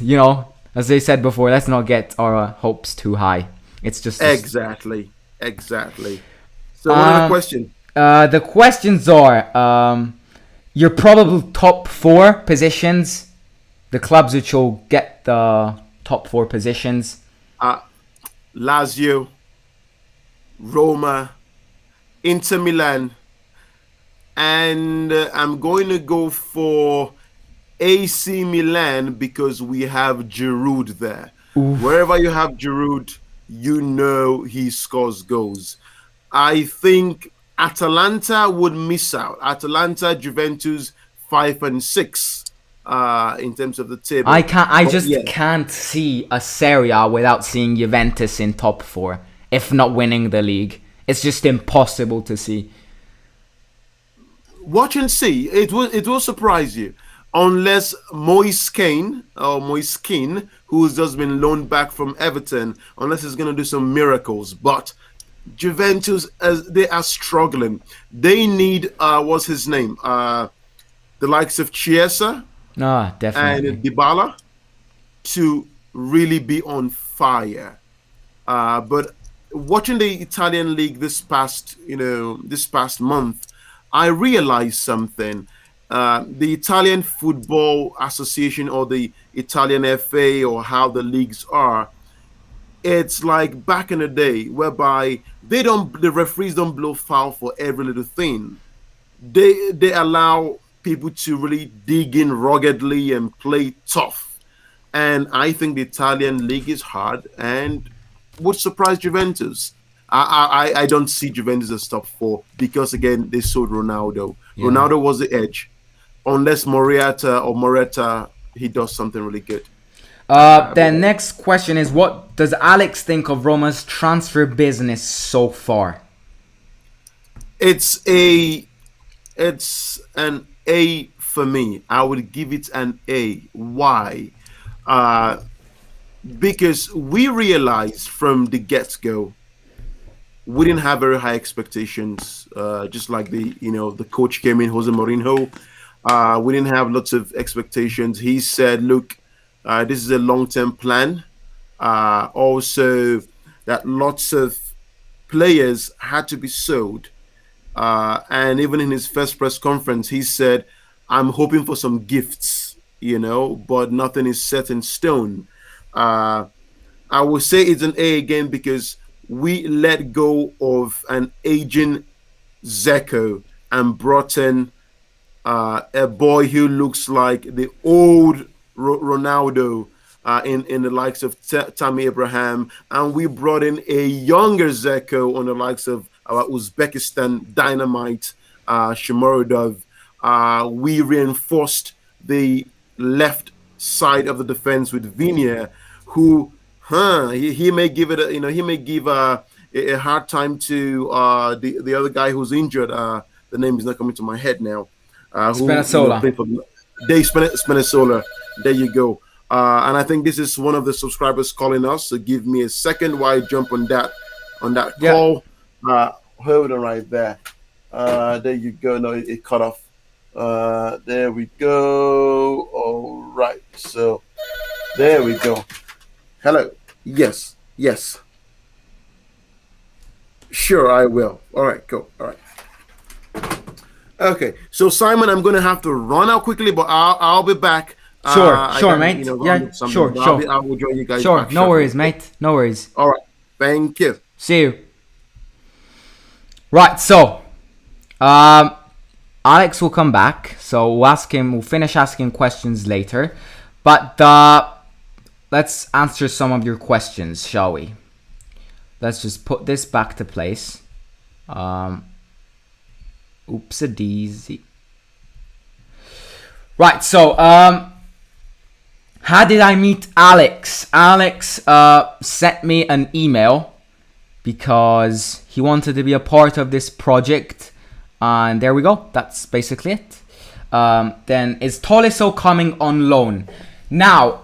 as they said before, let's not get our hopes too high. It's just... Exactly. So what are the questions? The questions are, your probable top 4 positions, the clubs which will get the top 4 positions. Lazio, Roma, Inter Milan, and I'm going to go for AC Milan because we have Giroud there. Oof. Wherever you have Giroud, he scores goals. I think Atalanta would miss out. Atalanta, Juventus, 5 and 6 in terms of the table. I can't see a Serie A without seeing Juventus in top 4, if not winning the league. It's just impossible to see. Watch and see. It will surprise you, unless Moise Kean, who's just been loaned back from Everton, unless he's going to do some miracles. But Juventus, they are struggling. They need what's his name? The likes of Chiesa, definitely, and Dybala to really be on fire. But watching the Italian league this past month, I realized something. The Italian Football Association, or the Italian FA, or how the leagues are, it's like back in the day, whereby the referees don't blow foul for every little thing. They allow people to really dig in ruggedly and play tough. And I think the Italian league is hard and would surprise Juventus. I don't see Juventus as top 4 because, again, they sold Ronaldo. Yeah. Ronaldo was the edge. Unless Morata, he does something really good. The next question is, what does Alex think of Roma's transfer business so far? It's an A for me, I would give it an A. Why? Uh, because we realized from the get-go we didn't have very high expectations. Just like the coach came in, Jose Mourinho. We didn't have lots of expectations. He said, "Look, this is a long-term plan." Also, that lots of players had to be sold. And even in his first press conference, he said, "I'm hoping for some gifts, but nothing is set in stone." Uh, I will say it's an A again because we let go of an aging Dzeko and brought in a boy who looks like the old Ronaldo in the likes of Tammy Abraham, and we brought in a younger Dzeko on the likes of Uzbekistan Dynamite Shomurodov. We reinforced the left side of the defense with Vinia, who he may give it he may give a hard time to the other guy who's injured. The name is not coming to my head now. Who Spinazzola. played for Dave Spinazzola. There you go. And I think this is one of the subscribers calling us. So give me a second while I jump on that Yeah. call. Hold on right there. There you go. No, it cut off. There we go. All right. So there we go. Hello. Yes. Sure, I will. All right, go. All right. Okay, so Simon, I'm going to have to run out quickly, but I'll be back. Sure, mate. Yeah, sure. I will join you guys. Sure, back no shortly. worries, mate. No worries. All right, thank you. See you. Right, so Alex will come back, so we'll finish asking questions later. But let's answer some of your questions, shall we? Let's just put this back to place. Oops-a-daisy. Right, so how did I meet Alex? Alex sent me an email because he wanted to be a part of this project, and there we go. That's basically it. Then is Tolisso coming on loan? Now,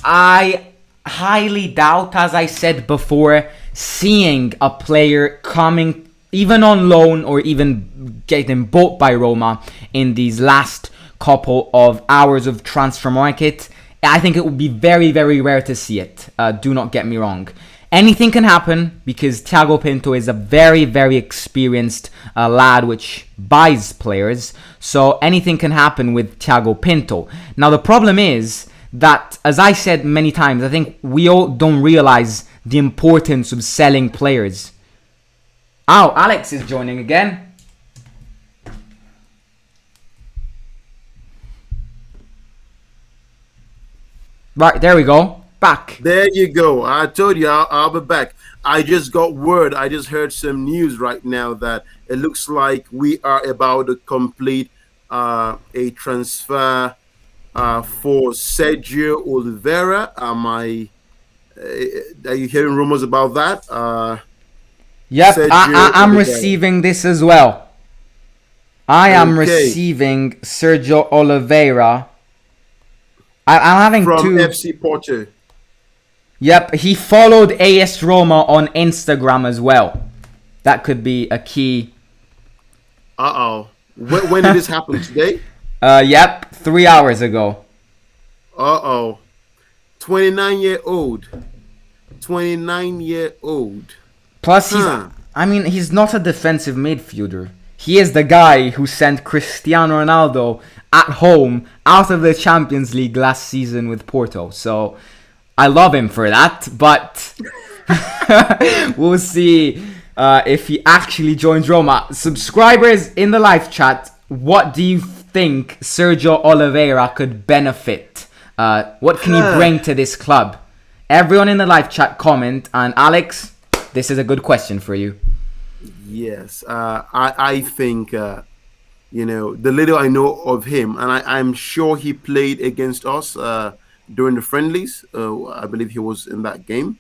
I highly doubt, as I said before, seeing a player coming even on loan or even getting bought by Roma in these last couple of hours of transfer market. I think it would be very, very rare to see it. Do not get me wrong. Anything can happen because Thiago Pinto is a very, very experienced lad which buys players. So anything can happen with Thiago Pinto. Now the problem is that, as I said many times, I think we all don't realize the importance of selling players. Oh, Alex is joining again. Right, there we go. Back. There you go. I told you I'll be back. I just got word. I just heard some news right now that it looks like we are about to complete a transfer for Sergio Oliveira. Are you hearing rumors about that? Yep, I'm receiving this as well. I am receiving Sergio Oliveira. I'm having from two. FC Porto. Yep, he followed AS Roma on Instagram as well. That could be a key. When did this happen? Today? Yep, 3 hours ago. 29-year-old. 29-year-old. Plus, he's not a defensive midfielder. He is the guy who sent Cristiano Ronaldo at home out of the Champions League last season with Porto. So I love him for that, but we'll see if he actually joins Roma. Subscribers in the live chat, what do you think Sergio Oliveira could benefit? What can he bring to this club? Everyone in the live chat comment, and Alex, this is a good question for you. Yes, I think the little I know of him, and I'm sure he played against us during the friendlies. I believe he was in that game,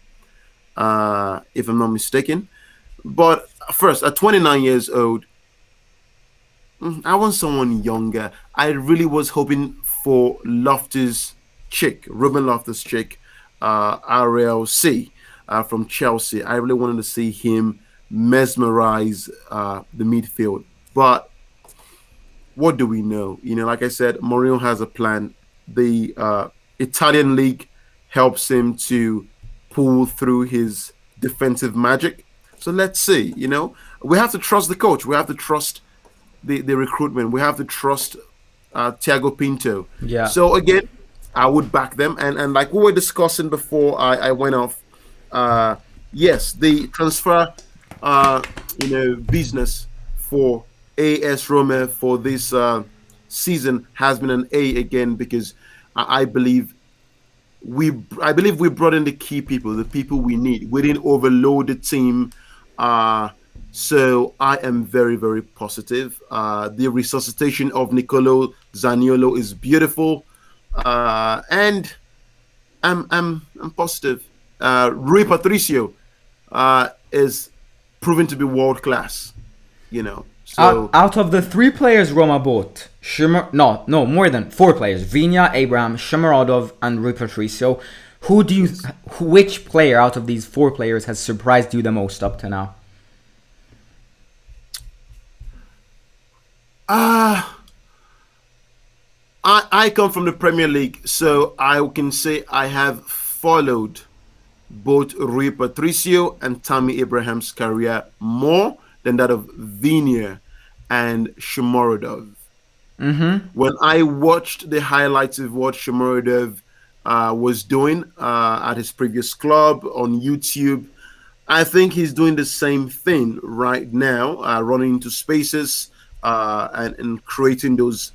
if I'm not mistaken. But first, at 29 years old, I want someone younger. I really was hoping for Loftus Chick, Ruben Loftus Chick, RLC from Chelsea. I really wanted to see him mesmerize the midfield. But what do we know? Like I said, Mourinho has a plan. The Italian league helps him to pull through his defensive magic. So let's see. We have to trust the coach. We have to trust the recruitment. We have to trust Thiago Pinto. Yeah. So again, I would back them. And like we were discussing before I went off, yes, the transfer business for AS Roma for this season has been an A again, because I believe we brought in the key people, the people we need. We didn't overload the team. So I am very, very positive. The resuscitation of Nicolo Zaniolo is beautiful, and I'm positive. Rui Patricio is proven to be world class. So Out of the 3 players Roma bought, more than 4 players: Viña, Abraham, Shomurodov, and Rui Patricio. Which player out of these 4 players has surprised you the most up to now? I come from the Premier League, so I can say I have followed both Rui Patricio and Tammy Abraham's career more than that of Viña and Shomurodov. When I watched the highlights of what Shomurodov was doing at his previous club on YouTube, I think he's doing the same thing right now, running into spaces and creating those,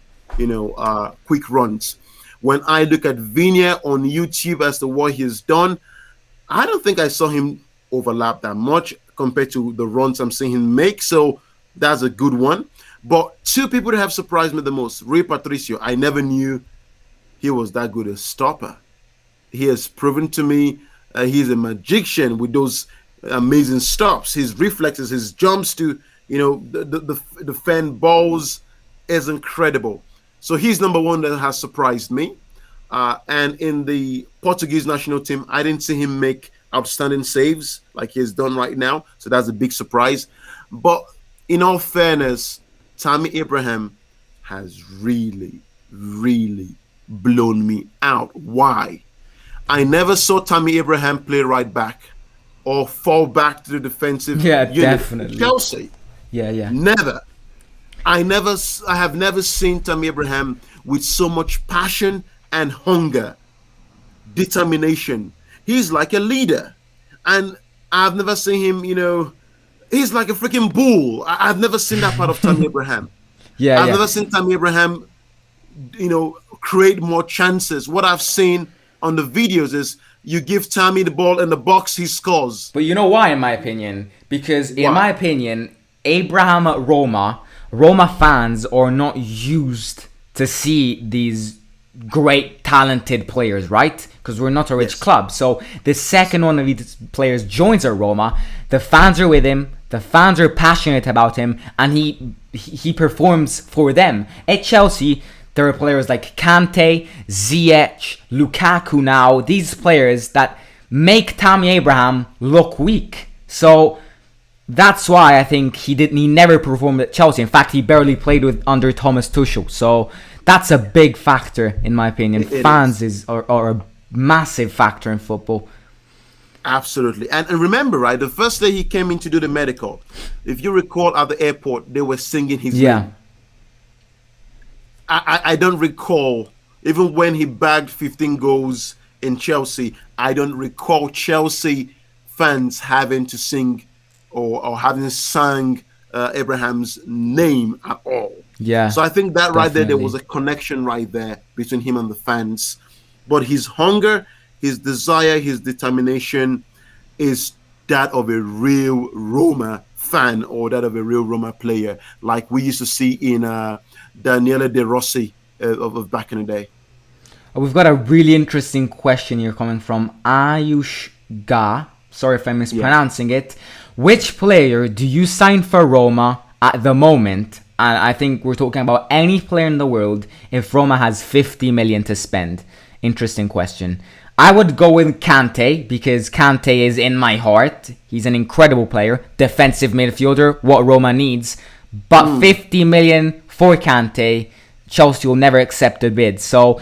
quick runs. When I look at Viña on YouTube as to what he's done, I don't think I saw him overlap that much compared to the runs I'm seeing him make. So that's a good one. But 2 people that have surprised me the most: Rui Patricio. I never knew he was that good a stopper. He has proven to me he's a magician with those amazing stops. His reflexes, his jumps to the fan balls is incredible. So he's number 1 that has surprised me. And in the Portuguese national team, I didn't see him make outstanding saves like he's done right now. So that's a big surprise. But in all fairness, Tammy Abraham has really, really blown me out. Why? I never saw Tammy Abraham play right back or fall back to the defensive unit. Definitely. Chelsea. Yeah. Never. I have never seen Tammy Abraham with so much passion and hunger, determination. He's like a leader. And I've never seen him, he's like a freaking bull. I've never seen that part of Tammy Abraham. I've never seen Tammy Abraham, create more chances. What I've seen on the videos is you give Tammy the ball in the box, he scores. But you know why, in my opinion? Because in my opinion, Abraham at Roma fans are not used to see these great talented players, right? Because we're not a rich club. So the second one of these players joins our Roma, the fans are with him, the fans are passionate about him, and he performs for them. At Chelsea, there are players like Kante, Ziyech, Lukaku now, these players that make Tammy Abraham look weak. So that's why I think he never performed at Chelsea. In fact, he barely played under Thomas Tuchel. So that's a big factor, in my opinion. Fans are a massive factor in football. Absolutely. And remember, right, the first day he came in to do the medical, if you recall at the airport, they were singing his name. I don't recall, even when he bagged 15 goals in Chelsea, I don't recall Chelsea fans having to sing or having sung Abraham's name at all. Yeah. So I think that right there was a connection right there between him and the fans. But his hunger, his desire, his determination is that of a real Roma fan or that of a real Roma player, like we used to see in Daniele De Rossi of back in the day. We've got a really interesting question here coming from Ayush Ga. Sorry if I'm mispronouncing it. Which player do you sign for Roma at the moment and I think we're talking about any player in the world, if Roma has 50 million to spend? Interesting question. I would go with Kante because Kante is in my heart. He's an incredible player, defensive midfielder, what Roma needs. But 50 million for Kante, Chelsea will never accept a bid. So,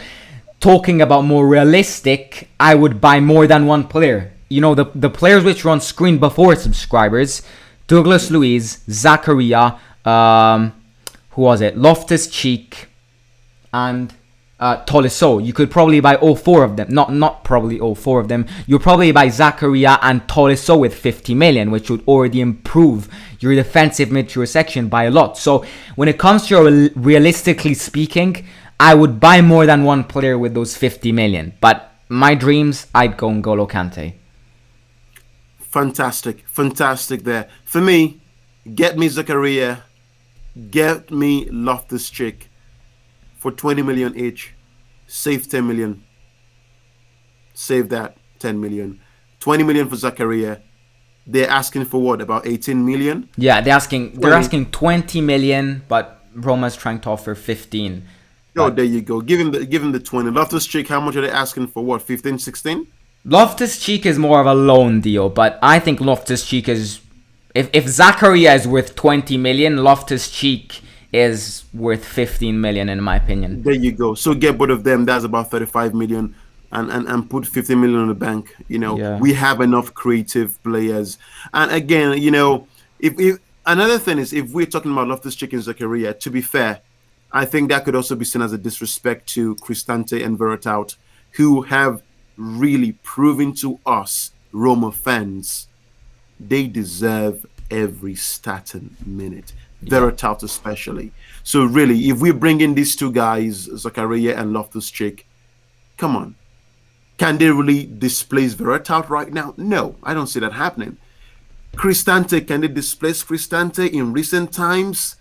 talking about more realistic, I would buy more than one player. You know, the players which were on screen before subscribers, Douglas Luiz, Zakaria, who was it? Loftus-Cheek, and Tolisso. You could probably buy all four of them. Not probably all four of them. You'll probably buy Zakaria and Tolisso with 50 million, which would already improve your defensive midfield section by a lot. So when it comes to realistically speaking, I would buy more than one player with those 50 million. But my dreams, I'd go N'Golo Kante. Fantastic there. For me, get me Zakaria, get me Loftus-Cheek for 20 million each. Save 10 million. Save that 10 million. 20 million for Zakaria. They're asking for what? About 18 million? Yeah, they're asking 20 million, but Roma's trying to offer 15. Oh, there you go. Give him the 20. Loftus-Cheek, how much are they asking for? What, 15, 16? Loftus-Cheek is more of a loan deal, but I think Loftus-Cheek is... If Zakaria is worth 20 million, Loftus-Cheek is worth 15 million in my opinion. There you go. So get both of them. That's about 35 million, and put 50 million on the bank. You know, we have enough creative players. And again, you know, if another thing is, if we're talking about Loftus-Cheek and Zakaria, to be fair, I think that could also be seen as a disrespect to Cristante and Vertout, who have really proven to us, Roma fans, they deserve every starting minute. Vertout especially. So really, if we bring in these two guys, Zakaria and Loftus-Cheek, come on. Can they really displace Vertout right now? No, I don't see that happening. Cristante, can they displace Cristante in recent times?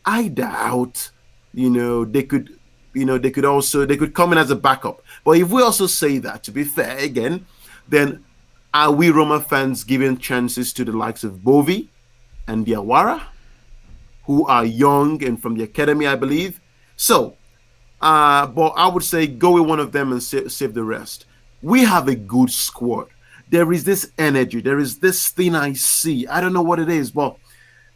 I doubt. You know, they could come in as a backup. But if we also say that, to be fair, again, then are we Roma fans giving chances to the likes of Bovi and Diawara, who are young and from the academy, I believe? So, but I would say go with one of them and save the rest. We have a good squad. There is this energy. There is this thing I see. I don't know what it is, but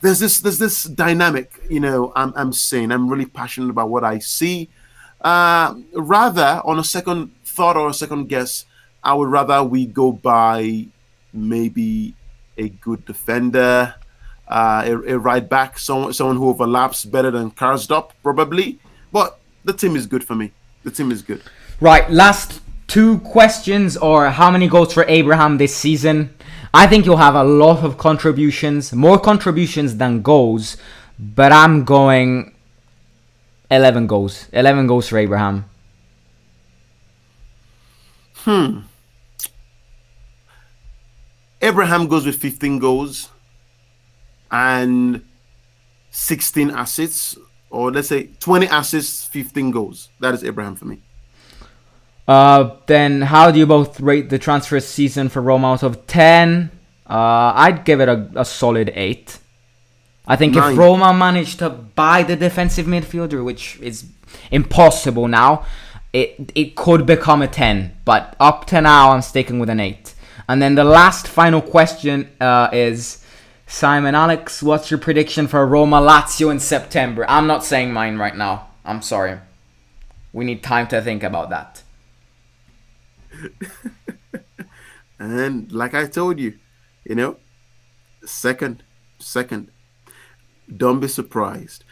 there's this dynamic. You know, I'm saying I'm really passionate about what I see. Rather, on a second thought or a second guess, I would rather we go by maybe a good defender, a right back, someone who overlaps better than Karsdorp, probably. But the team is good for me. The team is good. Right, last two questions, or how many goals for Abraham this season? I think you'll have a lot of contributions, more contributions than goals, but I'm going 11 goals. 11 goals for Abraham. Abraham goes with 15 goals and 16 assists, or let's say 20 assists, 15 goals. That is Abraham for me. Then how do you both rate the transfer season for Roma out of 10? I'd give it a solid 8. I think 9. If Roma managed to buy the defensive midfielder, which is impossible now, it could become a 10. But up to now, I'm sticking with an 8. And then the last final question is, Simon Alex, what's your prediction for Roma Lazio in September? I'm not saying mine right now. I'm sorry. We need time to think about that. And like I told you, you know, second. Don't be surprised.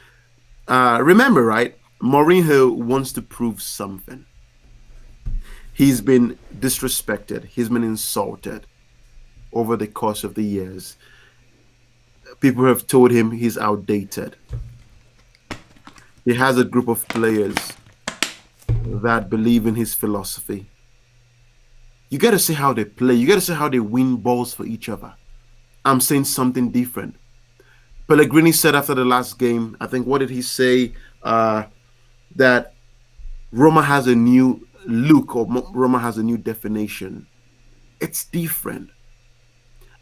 Remember, right? Mourinho wants to prove something. He's been disrespected. He's been insulted over the course of the years. People have told him he's outdated. He has a group of players that believe in his philosophy. You got to see how they play. You got to see how they win balls for each other. I'm saying something different. Pellegrini said after the last game, I think, what did he say? That Roma has a new look, or Roma has a new definition. It's different.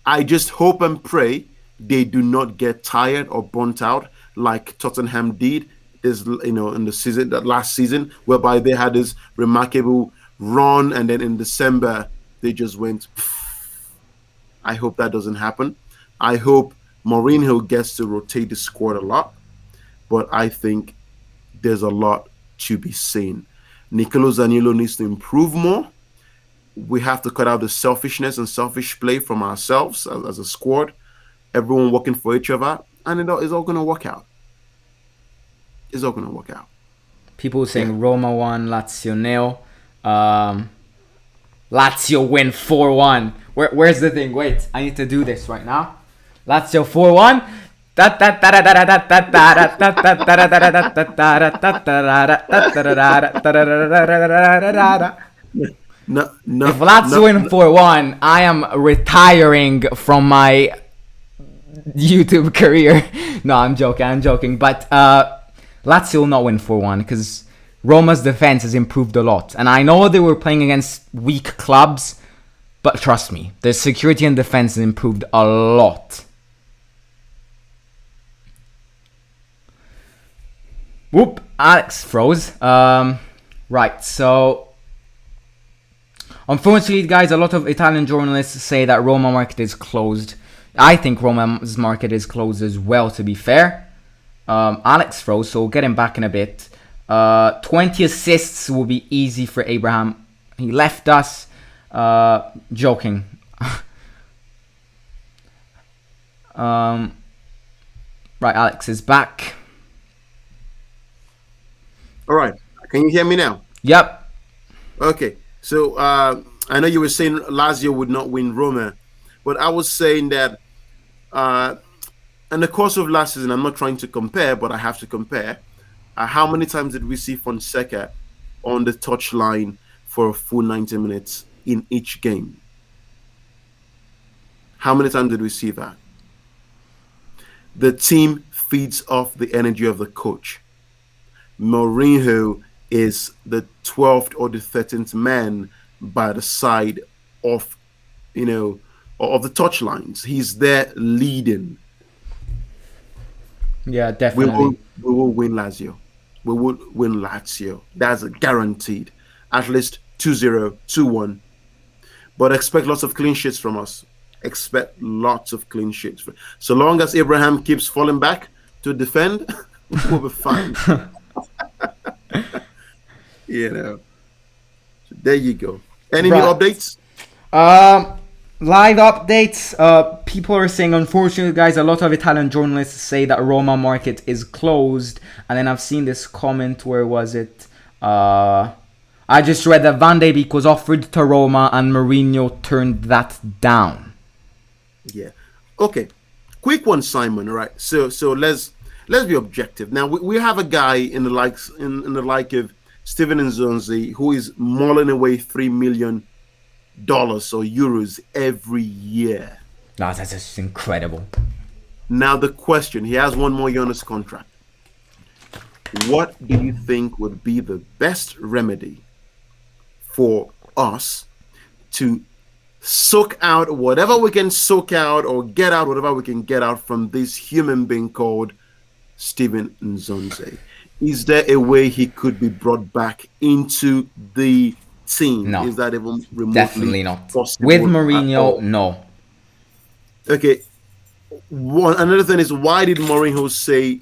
I just hope and pray they do not get tired or burnt out like Tottenham did this, in the season, that last season, whereby they had this remarkable run, and then in December they just went. I hope that doesn't happen. I hope Mourinho gets to rotate the squad a lot, but I think there's a lot to be seen. Nicolo Zaniolo needs to improve more. We have to cut out the selfishness and selfish play from ourselves as a squad. Everyone working for each other, and it's all going to work out. It's all going to work out. People saying Roma 1, Lazio 0. Lazio win 4-1. Where's the thing? Wait, I need to do this right now. Lazio 4-1. No, if Lazio win 4-1, I am retiring from my YouTube career. No, I'm joking. But Lazio will not win 4-1 because Roma's defense has improved a lot. And I know they were playing against weak clubs, but trust me, the security and defense has improved a lot. Whoop, Alex froze. Right, so unfortunately, guys, a lot of Italian journalists say that Roma market is closed. I think Roma's market is closed as well, to be fair. Alex froze, so we'll get him back in a bit. 20 assists will be easy for Abraham. He left us. Joking. Right, Alex is back. All right. Can you hear me now? Yep. Okay. So I know you were saying Lazio would not win Roma, but I was saying that in the course of last season, I'm not trying to compare, but I have to compare. How many times did we see Fonseca on the touchline for a full 90 minutes in each game? How many times did we see that? The team feeds off the energy of the coach. Mourinho is the 12th or the 13th man by the side of, of the touchlines. He's there leading. Yeah, definitely. We will win Lazio. We will win Lazio. That's guaranteed. At least 2-0, 2-1. But expect lots of clean sheets from us. Expect lots of clean sheets. So long as Abraham keeps falling back to defend, we'll be fine. So there you go. Any new updates? Live updates. People are saying, unfortunately, guys, a lot of Italian journalists say that Roma market is closed. And then I've seen this comment. Where was it? I just read that Van de Beek was offered to Roma and Mourinho turned that down. Yeah. Okay. Quick one, Simon. All right. So let's be objective. Now we have a guy in the like of Steven Nzonzi who is mulling away $3 million or euros every year. No, that's just incredible. Now the question: he has one more year on his contract. What do you think would be the best remedy for us to soak out whatever we can soak out, or get out whatever we can get out from this human being called Steven Nzonzi? Is there a way he could be brought back into the team? No. Is that even remotely definitely not possible? With Mourinho, no. Okay. Another thing is, why did Mourinho say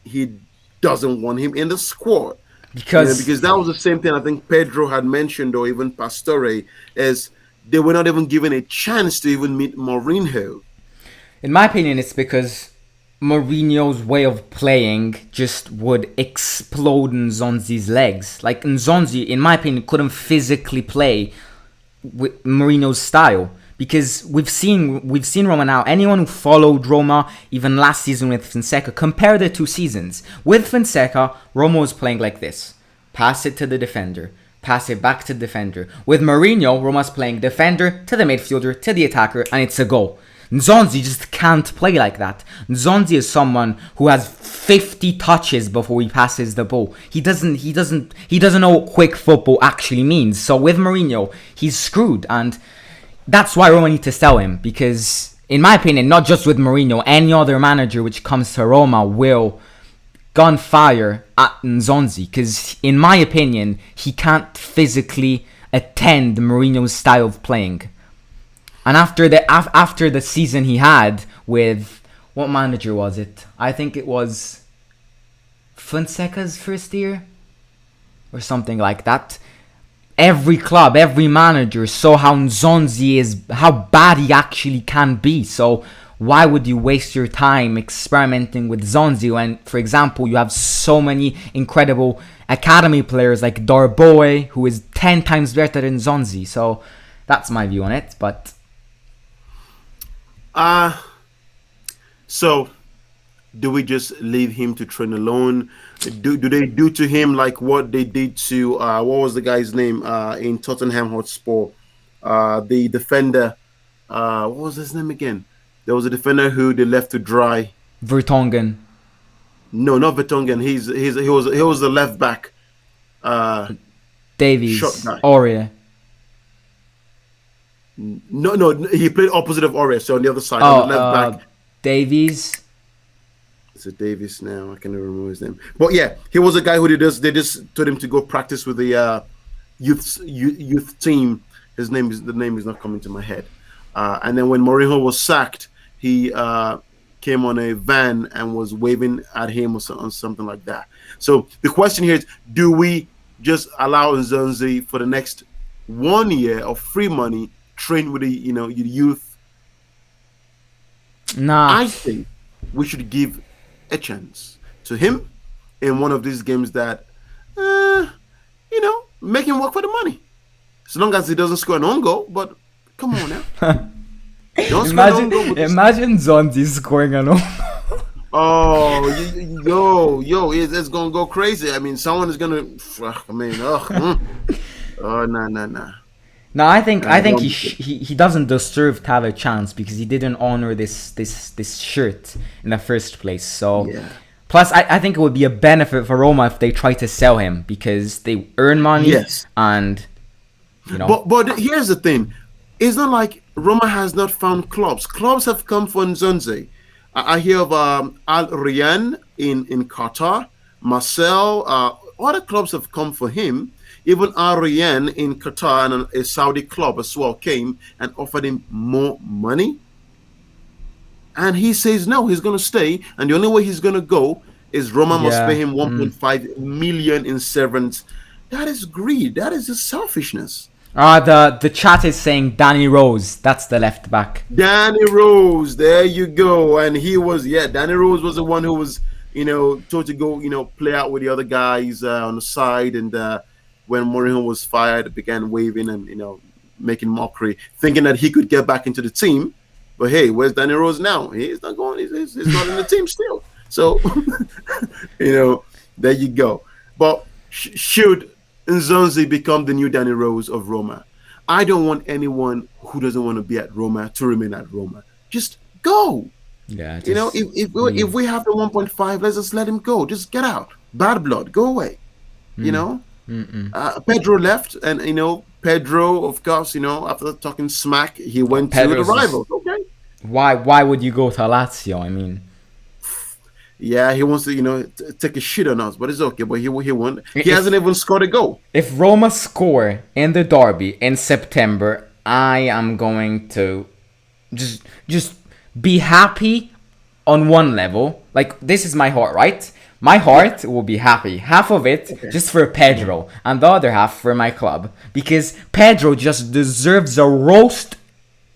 he doesn't want him in the squad? Because that was the same thing I think Pedro had mentioned, or even Pastore, is they were not even given a chance to even meet Mourinho. In my opinion, it's because Mourinho's way of playing just would explode Nzonzi's legs. Like, Nzonzi, in my opinion, couldn't physically play with Mourinho's style. Because we've seen Roma now. Anyone who followed Roma, even last season with Fonseca, compare the two seasons. With Fonseca, Roma was playing like this. Pass it to the defender. Pass it back to the defender. With Mourinho, Roma's playing defender to the midfielder to the attacker, and it's a goal. Nzonzi just can't play like that. Nzonzi is someone who has 50 touches before he passes the ball. He doesn't know what quick football actually means. So with Mourinho, he's screwed, and that's why Roma need to sell him, because in my opinion, not just with Mourinho, any other manager which comes to Roma will gunfire at Nzonzi because, in my opinion, he can't physically attend Mourinho's style of playing. And after the season he had with, what manager was it? I think it was Fonseca's first year or something like that. Every club, every manager saw how Nzonzi is, how bad he actually can be. So why would you waste your time experimenting with Nzonzi when, for example, you have so many incredible academy players like Darboy, who is 10 times better than Nzonzi? So that's my view on it. But so do we just leave him to train alone? Do they do to him like what they did to what was the guy's name in Tottenham Hotspur? The defender, what was his name again? There was a defender who they left to dry. Vertonghen, No, not Vertonghen. He was the left back. Davies, Short guy. Aurier. No, he played opposite of Aurier, so on the other side, on the left back. Davies. Is it Davis now? I can't remember his name. But yeah, he was a guy who they just told him to go practice with the youth team. The name is not coming to my head. And then when Mourinho was sacked, he came on a van and was waving at him or something like that. So the question here is: do we just allow Nzonzi for the next 1 year of free money, train with the youth? Nah, I think we should give a chance to him in one of these games that, make him work for the money. As long as he doesn't score an own goal, but come on now. Don't score an own goal. Imagine Nzonzi scoring an own. Oh, it's gonna go crazy. I mean, someone is gonna. Oh, nah. No, I think he doesn't deserve to have a chance because he didn't honor this shirt in the first place. So, yeah. Plus, I think it would be a benefit for Roma if they try to sell him because they earn money. Yes. And But here's the thing: it's not like Roma has not found clubs. Clubs have come for Nzonzi. I hear of Al Rayyan in Qatar, Marcel. Other clubs have come for him. Even Al Rayyan in Qatar and a Saudi club as well came and offered him more money. And he says no, he's going to stay. And the only way he's going to go is Roma must pay him 1.5 million in severance. That is greed. That is just selfishness. The chat is saying Danny Rose. That's the left back. Danny Rose. There you go. And Danny Rose was the one who was, told to go, play out with the other guys on the side. And when Mourinho was fired, began waving and, making mockery, thinking that he could get back into the team. But hey, where's Danny Rose now? He's not going. He's not in the team still. So, there you go. But should Nzonzi become the new Danny Rose of Roma? I don't want anyone who doesn't want to be at Roma to remain at Roma. Just go. Yeah. If we have the 1.5, let's just let him go. Just get out. Bad blood. Go away. Pedro left, and Pedro, of course, after talking smack, he went to the rivals. Okay. Why would you go to Lazio? I mean, yeah, he wants to take a shit on us, but it's okay. But he won. He hasn't even scored a goal. If Roma score in the derby in September, I am going to just be happy on one level. Like, this is my heart, right? My heart will be happy. Half of it just for Pedro, and the other half for my club. Because Pedro just deserves a roast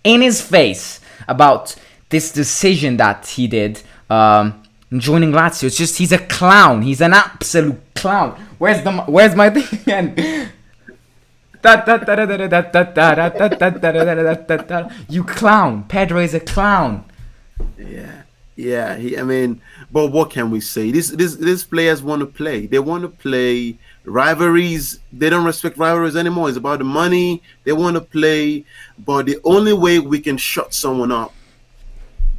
in his face about this decision that he did joining Lazio. It's just, he's a clown. He's an absolute clown. Where's my thing again? You clown. Pedro is a clown. Yeah. But what can we say? These players want to play. They want to play rivalries. They don't respect rivalries anymore. It's about the money. They want to play. But the only way we can shut someone up,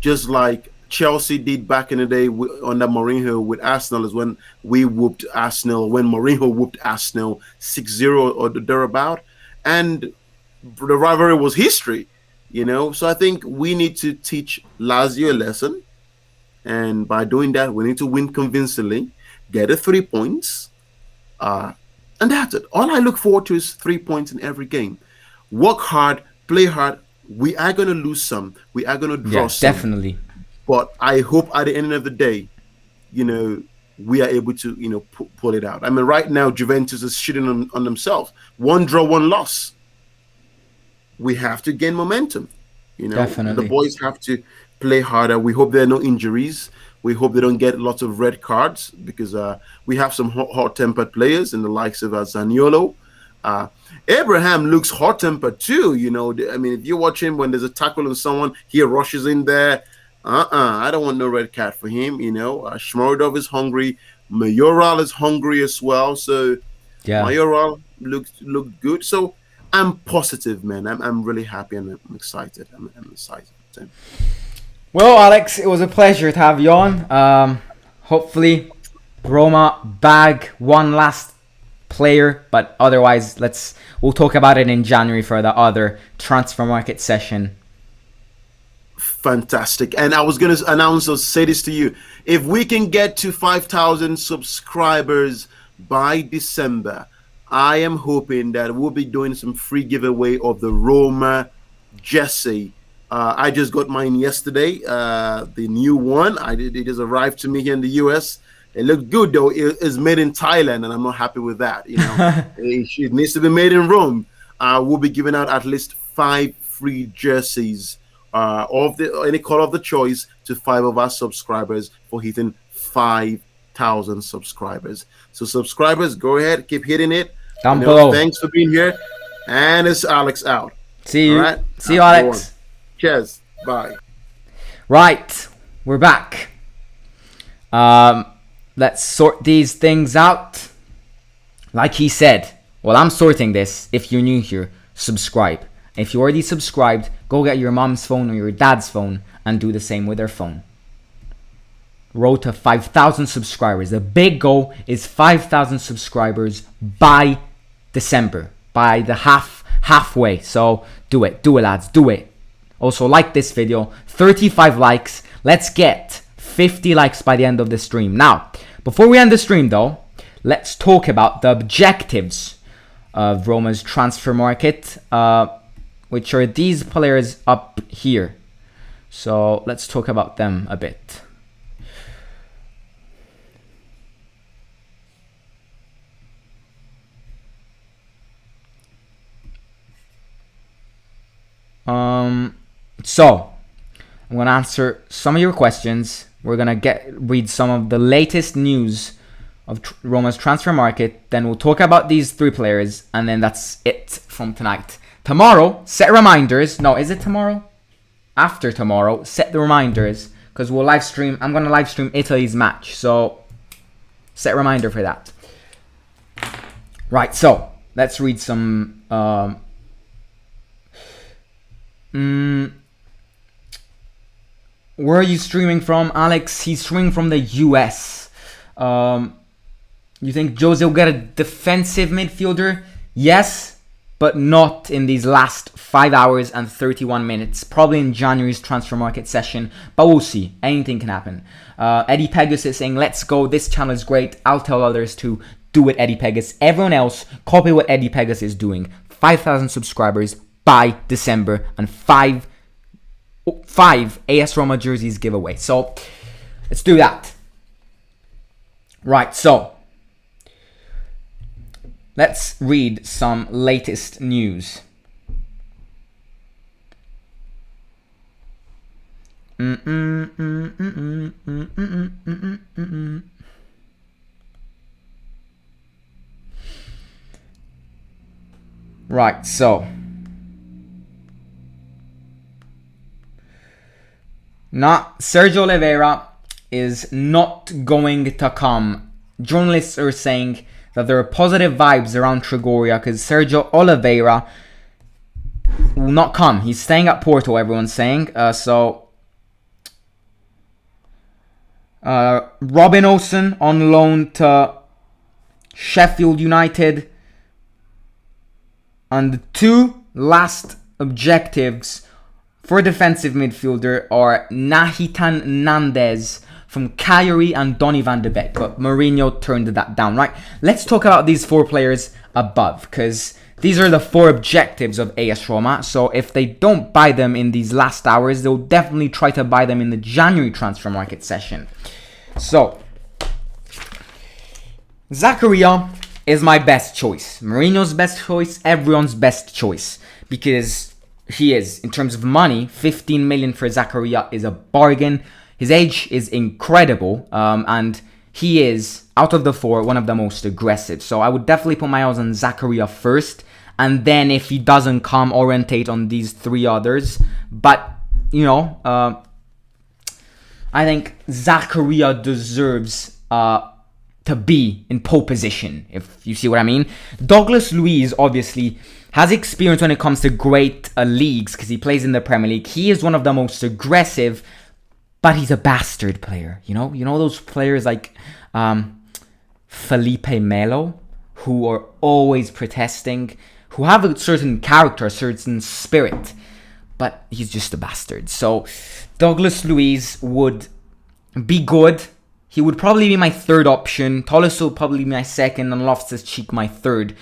just like Chelsea did back in the day under Mourinho with Arsenal, is when we whooped Arsenal, when Mourinho whooped Arsenal 6-0 or thereabout. And the rivalry was history, So I think we need to teach Lazio a lesson. And by doing that, we need to win convincingly. get the 3 points, and that's it. All I look forward to is 3 points in every game. Work hard, play hard. We are going to lose some. We are going to draw Yeah, some. definitely. But I hope at the end of the day, we are able to, pull it out. I mean, right now, Juventus is shitting on themselves. 1 draw, 1 loss. We have to gain momentum. Definitely. The boys have to play harder. We hope there are no injuries. We hope they don't get lots of red cards because we have some hot-tempered players in the likes of Zaniolo. Abraham looks hot-tempered too. I mean, if you watch him when there's a tackle on someone, he rushes in there. I don't want no red card for him. Shmorodov is hungry. Mayoral is hungry as well. So Yeah. Mayoral looked good. So I'm positive, man. I'm really happy and I'm excited. I'm excited. Well, Alex, it was a pleasure to have you on. Hopefully, Roma bag one last player, but otherwise, we'll talk about it in January for the other transfer market session. Fantastic. And I was going to say this to you. If we can get to 5,000 subscribers by December, I am hoping that we'll be doing some free giveaway of the Roma jersey. I just got mine yesterday, the new one. It just arrived to me here in the US. It looked good, though. It's made in Thailand, and I'm not happy with that. It needs to be made in Rome. We'll be giving out at least 5 free jerseys of any color of the choice to 5 of our subscribers for hitting 5,000 subscribers. So subscribers, go ahead, keep hitting it. Down below. Thanks for being here. And it's Alex out. See you. All right? See you, Alex. Cheers. Bye. Right, we're back. Let's sort these things out. Like he said, well, I'm sorting this. If you're new here, subscribe. If you already subscribed, go get your mom's phone or your dad's phone and do the same with their phone. Road to 5,000 subscribers. The big goal is 5,000 subscribers by December, by the halfway. So do it, lads, do it. Also, like this video, 35 likes. Let's get 50 likes by the end of the stream. Now, before we end the stream though, let's talk about the objectives of Roma's transfer market, which are these players up here. So let's talk about them a bit. So I'm gonna answer some of your questions. We're gonna read some of the latest news of Roma's transfer market. Then we'll talk about these 3 players, and then that's it from tonight. Tomorrow, set reminders. No, is it tomorrow? After tomorrow, set the reminders because we'll live stream. I'm gonna live stream Italy's match, so set a reminder for that. Right. So let's read some. Where are you streaming from, Alex? He's streaming from the US. You think Jose will get a defensive midfielder? Yes, but not in these last 5 hours and 31 minutes. Probably in January's transfer market session, but we'll see. Anything can happen. Eddie Pegas is saying, let's go. This channel is great. I'll tell others to do it, Eddie Pegas. Everyone else, copy what Eddie Pegas is doing. 5,000 subscribers by December and 5 AS Roma jerseys giveaway. So let's do that. Right, so let's read some latest news. Right, so Sergio Oliveira is not going to come. Journalists are saying that there are positive vibes around Trigoria because Sergio Oliveira will not come. He's staying at Porto, everyone's saying. Robin Olsen on loan to Sheffield United. And the 2 last objectives for defensive midfielder are Nahitan Nandez from Kyrie and Donny van de Beek, but Mourinho turned that down, right? Let's talk about these 4 players above, because these are the 4 objectives of AS Roma. So if they don't buy them in these last hours, they'll definitely try to buy them in the January transfer market session. So, ZAKARIA is my best choice. Mourinho's best choice, everyone's best choice. Because he is, in terms of money, 15 million for ZAKARIA is a bargain. His age is incredible, and he is, out of the 4, one of the most aggressive. So I would definitely put my eyes on ZAKARIA first, and then if he doesn't come, orientate on these 3 others. But, you know, I think ZAKARIA deserves to be in pole position, if you see what I mean. Douglas Luiz obviously has experience when it comes to great leagues because he plays in the Premier League. He is one of the most aggressive, but he's a bastard player. You know those players like Felipe Melo, who are always protesting, who have a certain character, a certain spirit, but he's just a bastard. So Douglas Luiz would be good. He would probably be my 3rd option. TOLISSO would probably be my 2nd, and Loftus-Cheek my 3rd.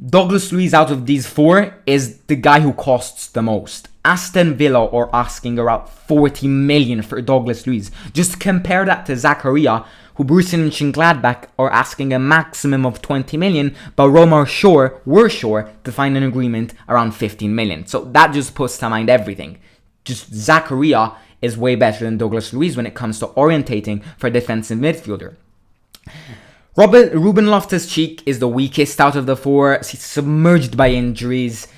Douglas Luiz out of these 4 is the guy who costs the most. Aston Villa are asking around 40 million for Douglas Luiz. Just compare that to ZAKARIA, who Borussia Mönchengladbach are asking a maximum of 20 million, but Roma were sure to find an agreement around 15 million. So that just puts to mind everything. Just ZAKARIA is way better than Douglas Luiz when it comes to orientating for a defensive midfielder. Ruben Loftus-Cheek is the weakest out of the 4. He's submerged by injuries.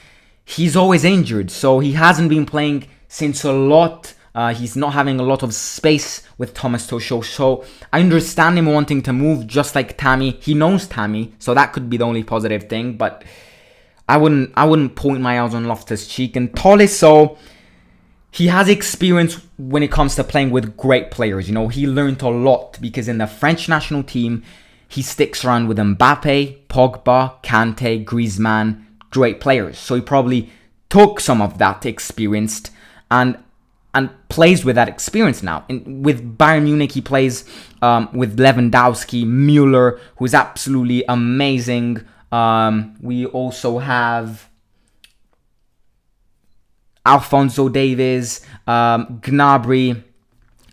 He's always injured, so he hasn't been playing since a lot. He's not having a lot of space with Thomas Tuchel, so I understand him wanting to move just like Tammy. He knows Tammy, so that could be the only positive thing, but I wouldn't point my eyes on Loftus-Cheek. And Tolisso, he has experience when it comes to playing with great players. You know, he learned a lot because in the French national team, he sticks around with Mbappe, Pogba, Kante, Griezmann, great players. So he probably took some of that experience and plays with that experience now. With Bayern Munich, he plays with Lewandowski, Müller, who is absolutely amazing. We also have Alphonso Davies, Gnabry,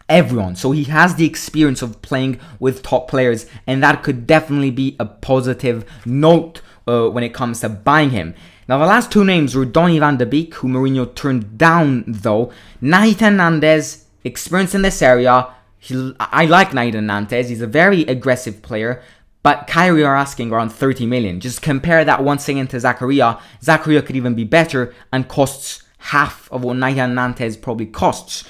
everyone. So he has the experience of playing with top players, and that could definitely be a positive note when it comes to buying him. Now, the last 2 names were Donny van de Beek, who Mourinho turned down, though. Nathan Nandez, experience in this area. I like Nathan Nandez. He's a very aggressive player, but Kyrie are asking around 30 million. Just compare that once again to ZAKARIA. ZAKARIA could even be better and costs half of what Nathan Nandez probably costs.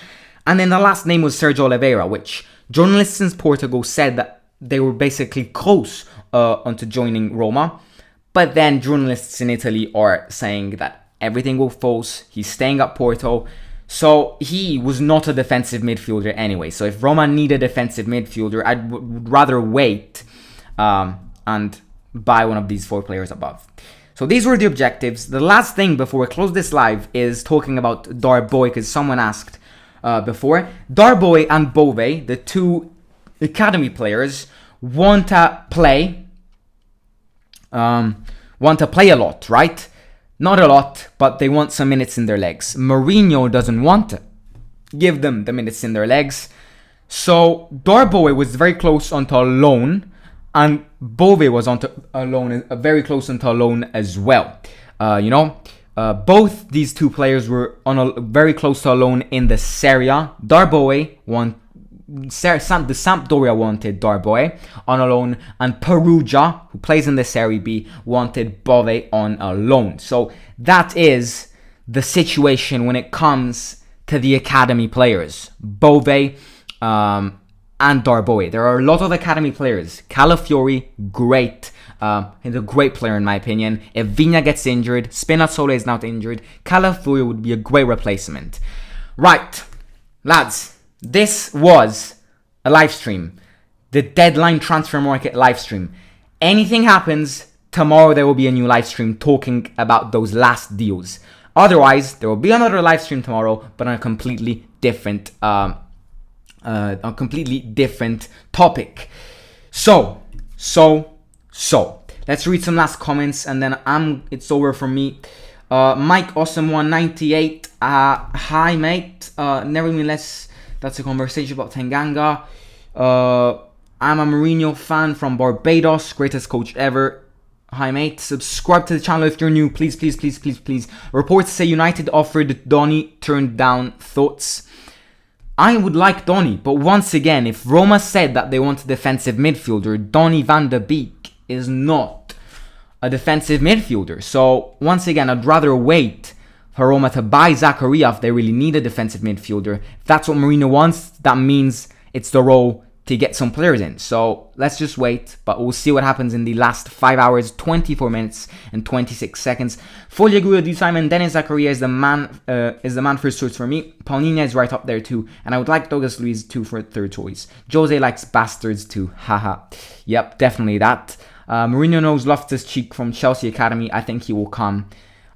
And then the last name was Sergio Oliveira, which journalists in Portugal said that they were basically close onto joining Roma. But then journalists in Italy are saying that everything will false. He's staying at Porto. So he was not a defensive midfielder anyway. So if Roma need a defensive midfielder, I would rather wait and buy one of these 4 players above. So these were the objectives. The last thing before we close this live is talking about Darboy, because someone asked before. Darboy and Bove, the 2 academy players, want to play a lot, right? Not a lot, but they want some minutes in their legs. Mourinho doesn't want to give them the minutes in their legs. So Darboy was very close onto a loan, and Bove was onto a loan, very close onto a loan as well. Both these 2 players were very close to a loan in the Serie A. Darboy the Sampdoria wanted Darboy on a loan, and Perugia, who plays in the Serie B, wanted Bove on a loan. So that is the situation when it comes to the academy players, Bove and Darboy. There are a lot of academy players. Calafiori, great. He's a great player in my opinion. If Vigna gets injured, Spinazzola is not injured, Calafiori would be a great replacement. Right, lads. This was a live stream, the deadline transfer market live stream. Anything happens, tomorrow there will be a new live stream talking about those last deals. Otherwise, there will be another live stream tomorrow, but on a completely different a completely different topic. So let's read some last comments and then it's over for me. Mike Awesome 198. Hi mate. Nevertheless, that's a conversation about Tanganga. I'm a Mourinho fan from Barbados, greatest coach ever. Hi mate, subscribe to the channel if you're new, please. Reports say United offered Donny, turned down. Thoughts? I would like Donny, but once again, if Roma said that they want a defensive midfielder, Donny van de Beek is not a defensive midfielder. So once again, I'd rather wait for Roma to buy ZAKARIA if they really need a defensive midfielder. If that's what Mourinho wants, that means it's the role to get some players in. So let's just wait, but we'll see what happens in the last 5 hours, 24 minutes and 26 seconds. Fully agree with you, Simon. Dennis Zakaria is the man first choice for me. Paulinho is right up there too, and I would like Douglas Luiz too for third choice. Jose likes bastards too. Haha. Yep, definitely that. Mourinho knows Loftus-Cheek from Chelsea Academy. I think he will come.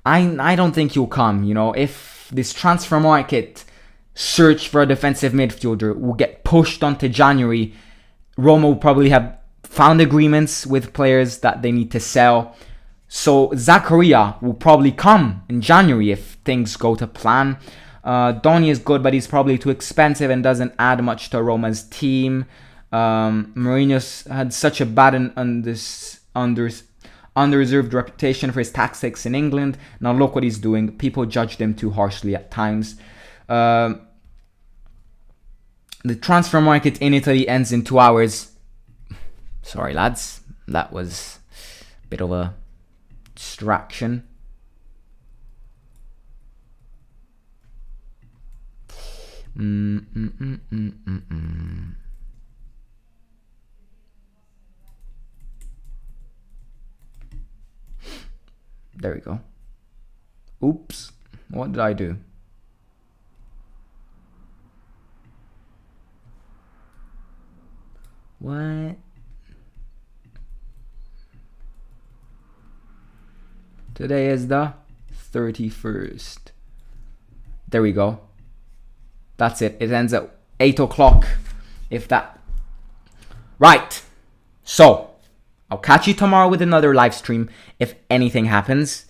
I don't think he'll come. You know, if this transfer market search for a defensive midfielder will get pushed onto January, Roma will probably have found agreements with players that they need to sell. So ZAKARIA will probably come in January if things go to plan. Donny is good, but he's probably too expensive and doesn't add much to Roma's team. Mourinho's had such a bad and under-reserved reputation for his tactics in England. Now look what he's doing. People judged him too harshly at times. The transfer market in Italy ends in 2 hours. Sorry, lads. That was a bit of a distraction. There we go. Oops. What did I do? What? Today is the 31st. There we go. That's it. It ends at 8 o'clock. If that. Right. So, I'll catch you tomorrow with another live stream if anything happens.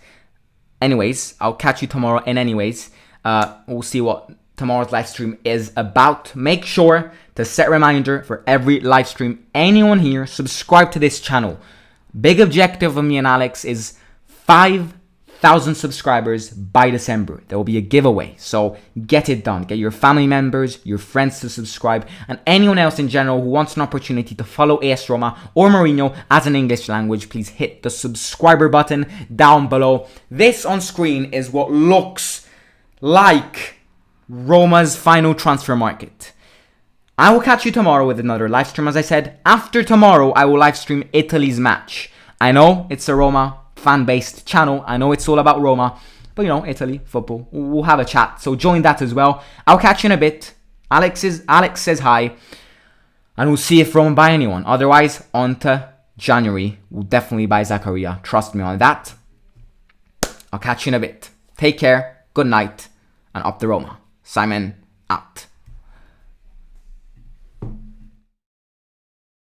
Anyways, I'll catch you tomorrow. And anyways, we'll see what tomorrow's live stream is about. Make sure to set a reminder for every live stream. Anyone here, subscribe to this channel. Big objective of me and Alex is 5,000 subscribers by December. There will be a giveaway. So get it done. Get your family members, your friends to subscribe, and anyone else in general who wants an opportunity to follow AS Roma or Mourinho as an English language, please hit the subscriber button down below. This on screen is what looks like Roma's final transfer market. I will catch you tomorrow with another live stream. As I said, after tomorrow, I will live stream Italy's match. I know it's a Roma fan-based channel. I know it's all about Roma, but you know, Italy, football. We'll have a chat, so join that as well. I'll catch you in a bit. Alex says hi, and we'll see if Roma buy anyone. Otherwise, on to January. We'll definitely buy ZAKARIA. Trust me on that. I'll catch you in a bit. Take care, good night, and up the Roma. Simon, out.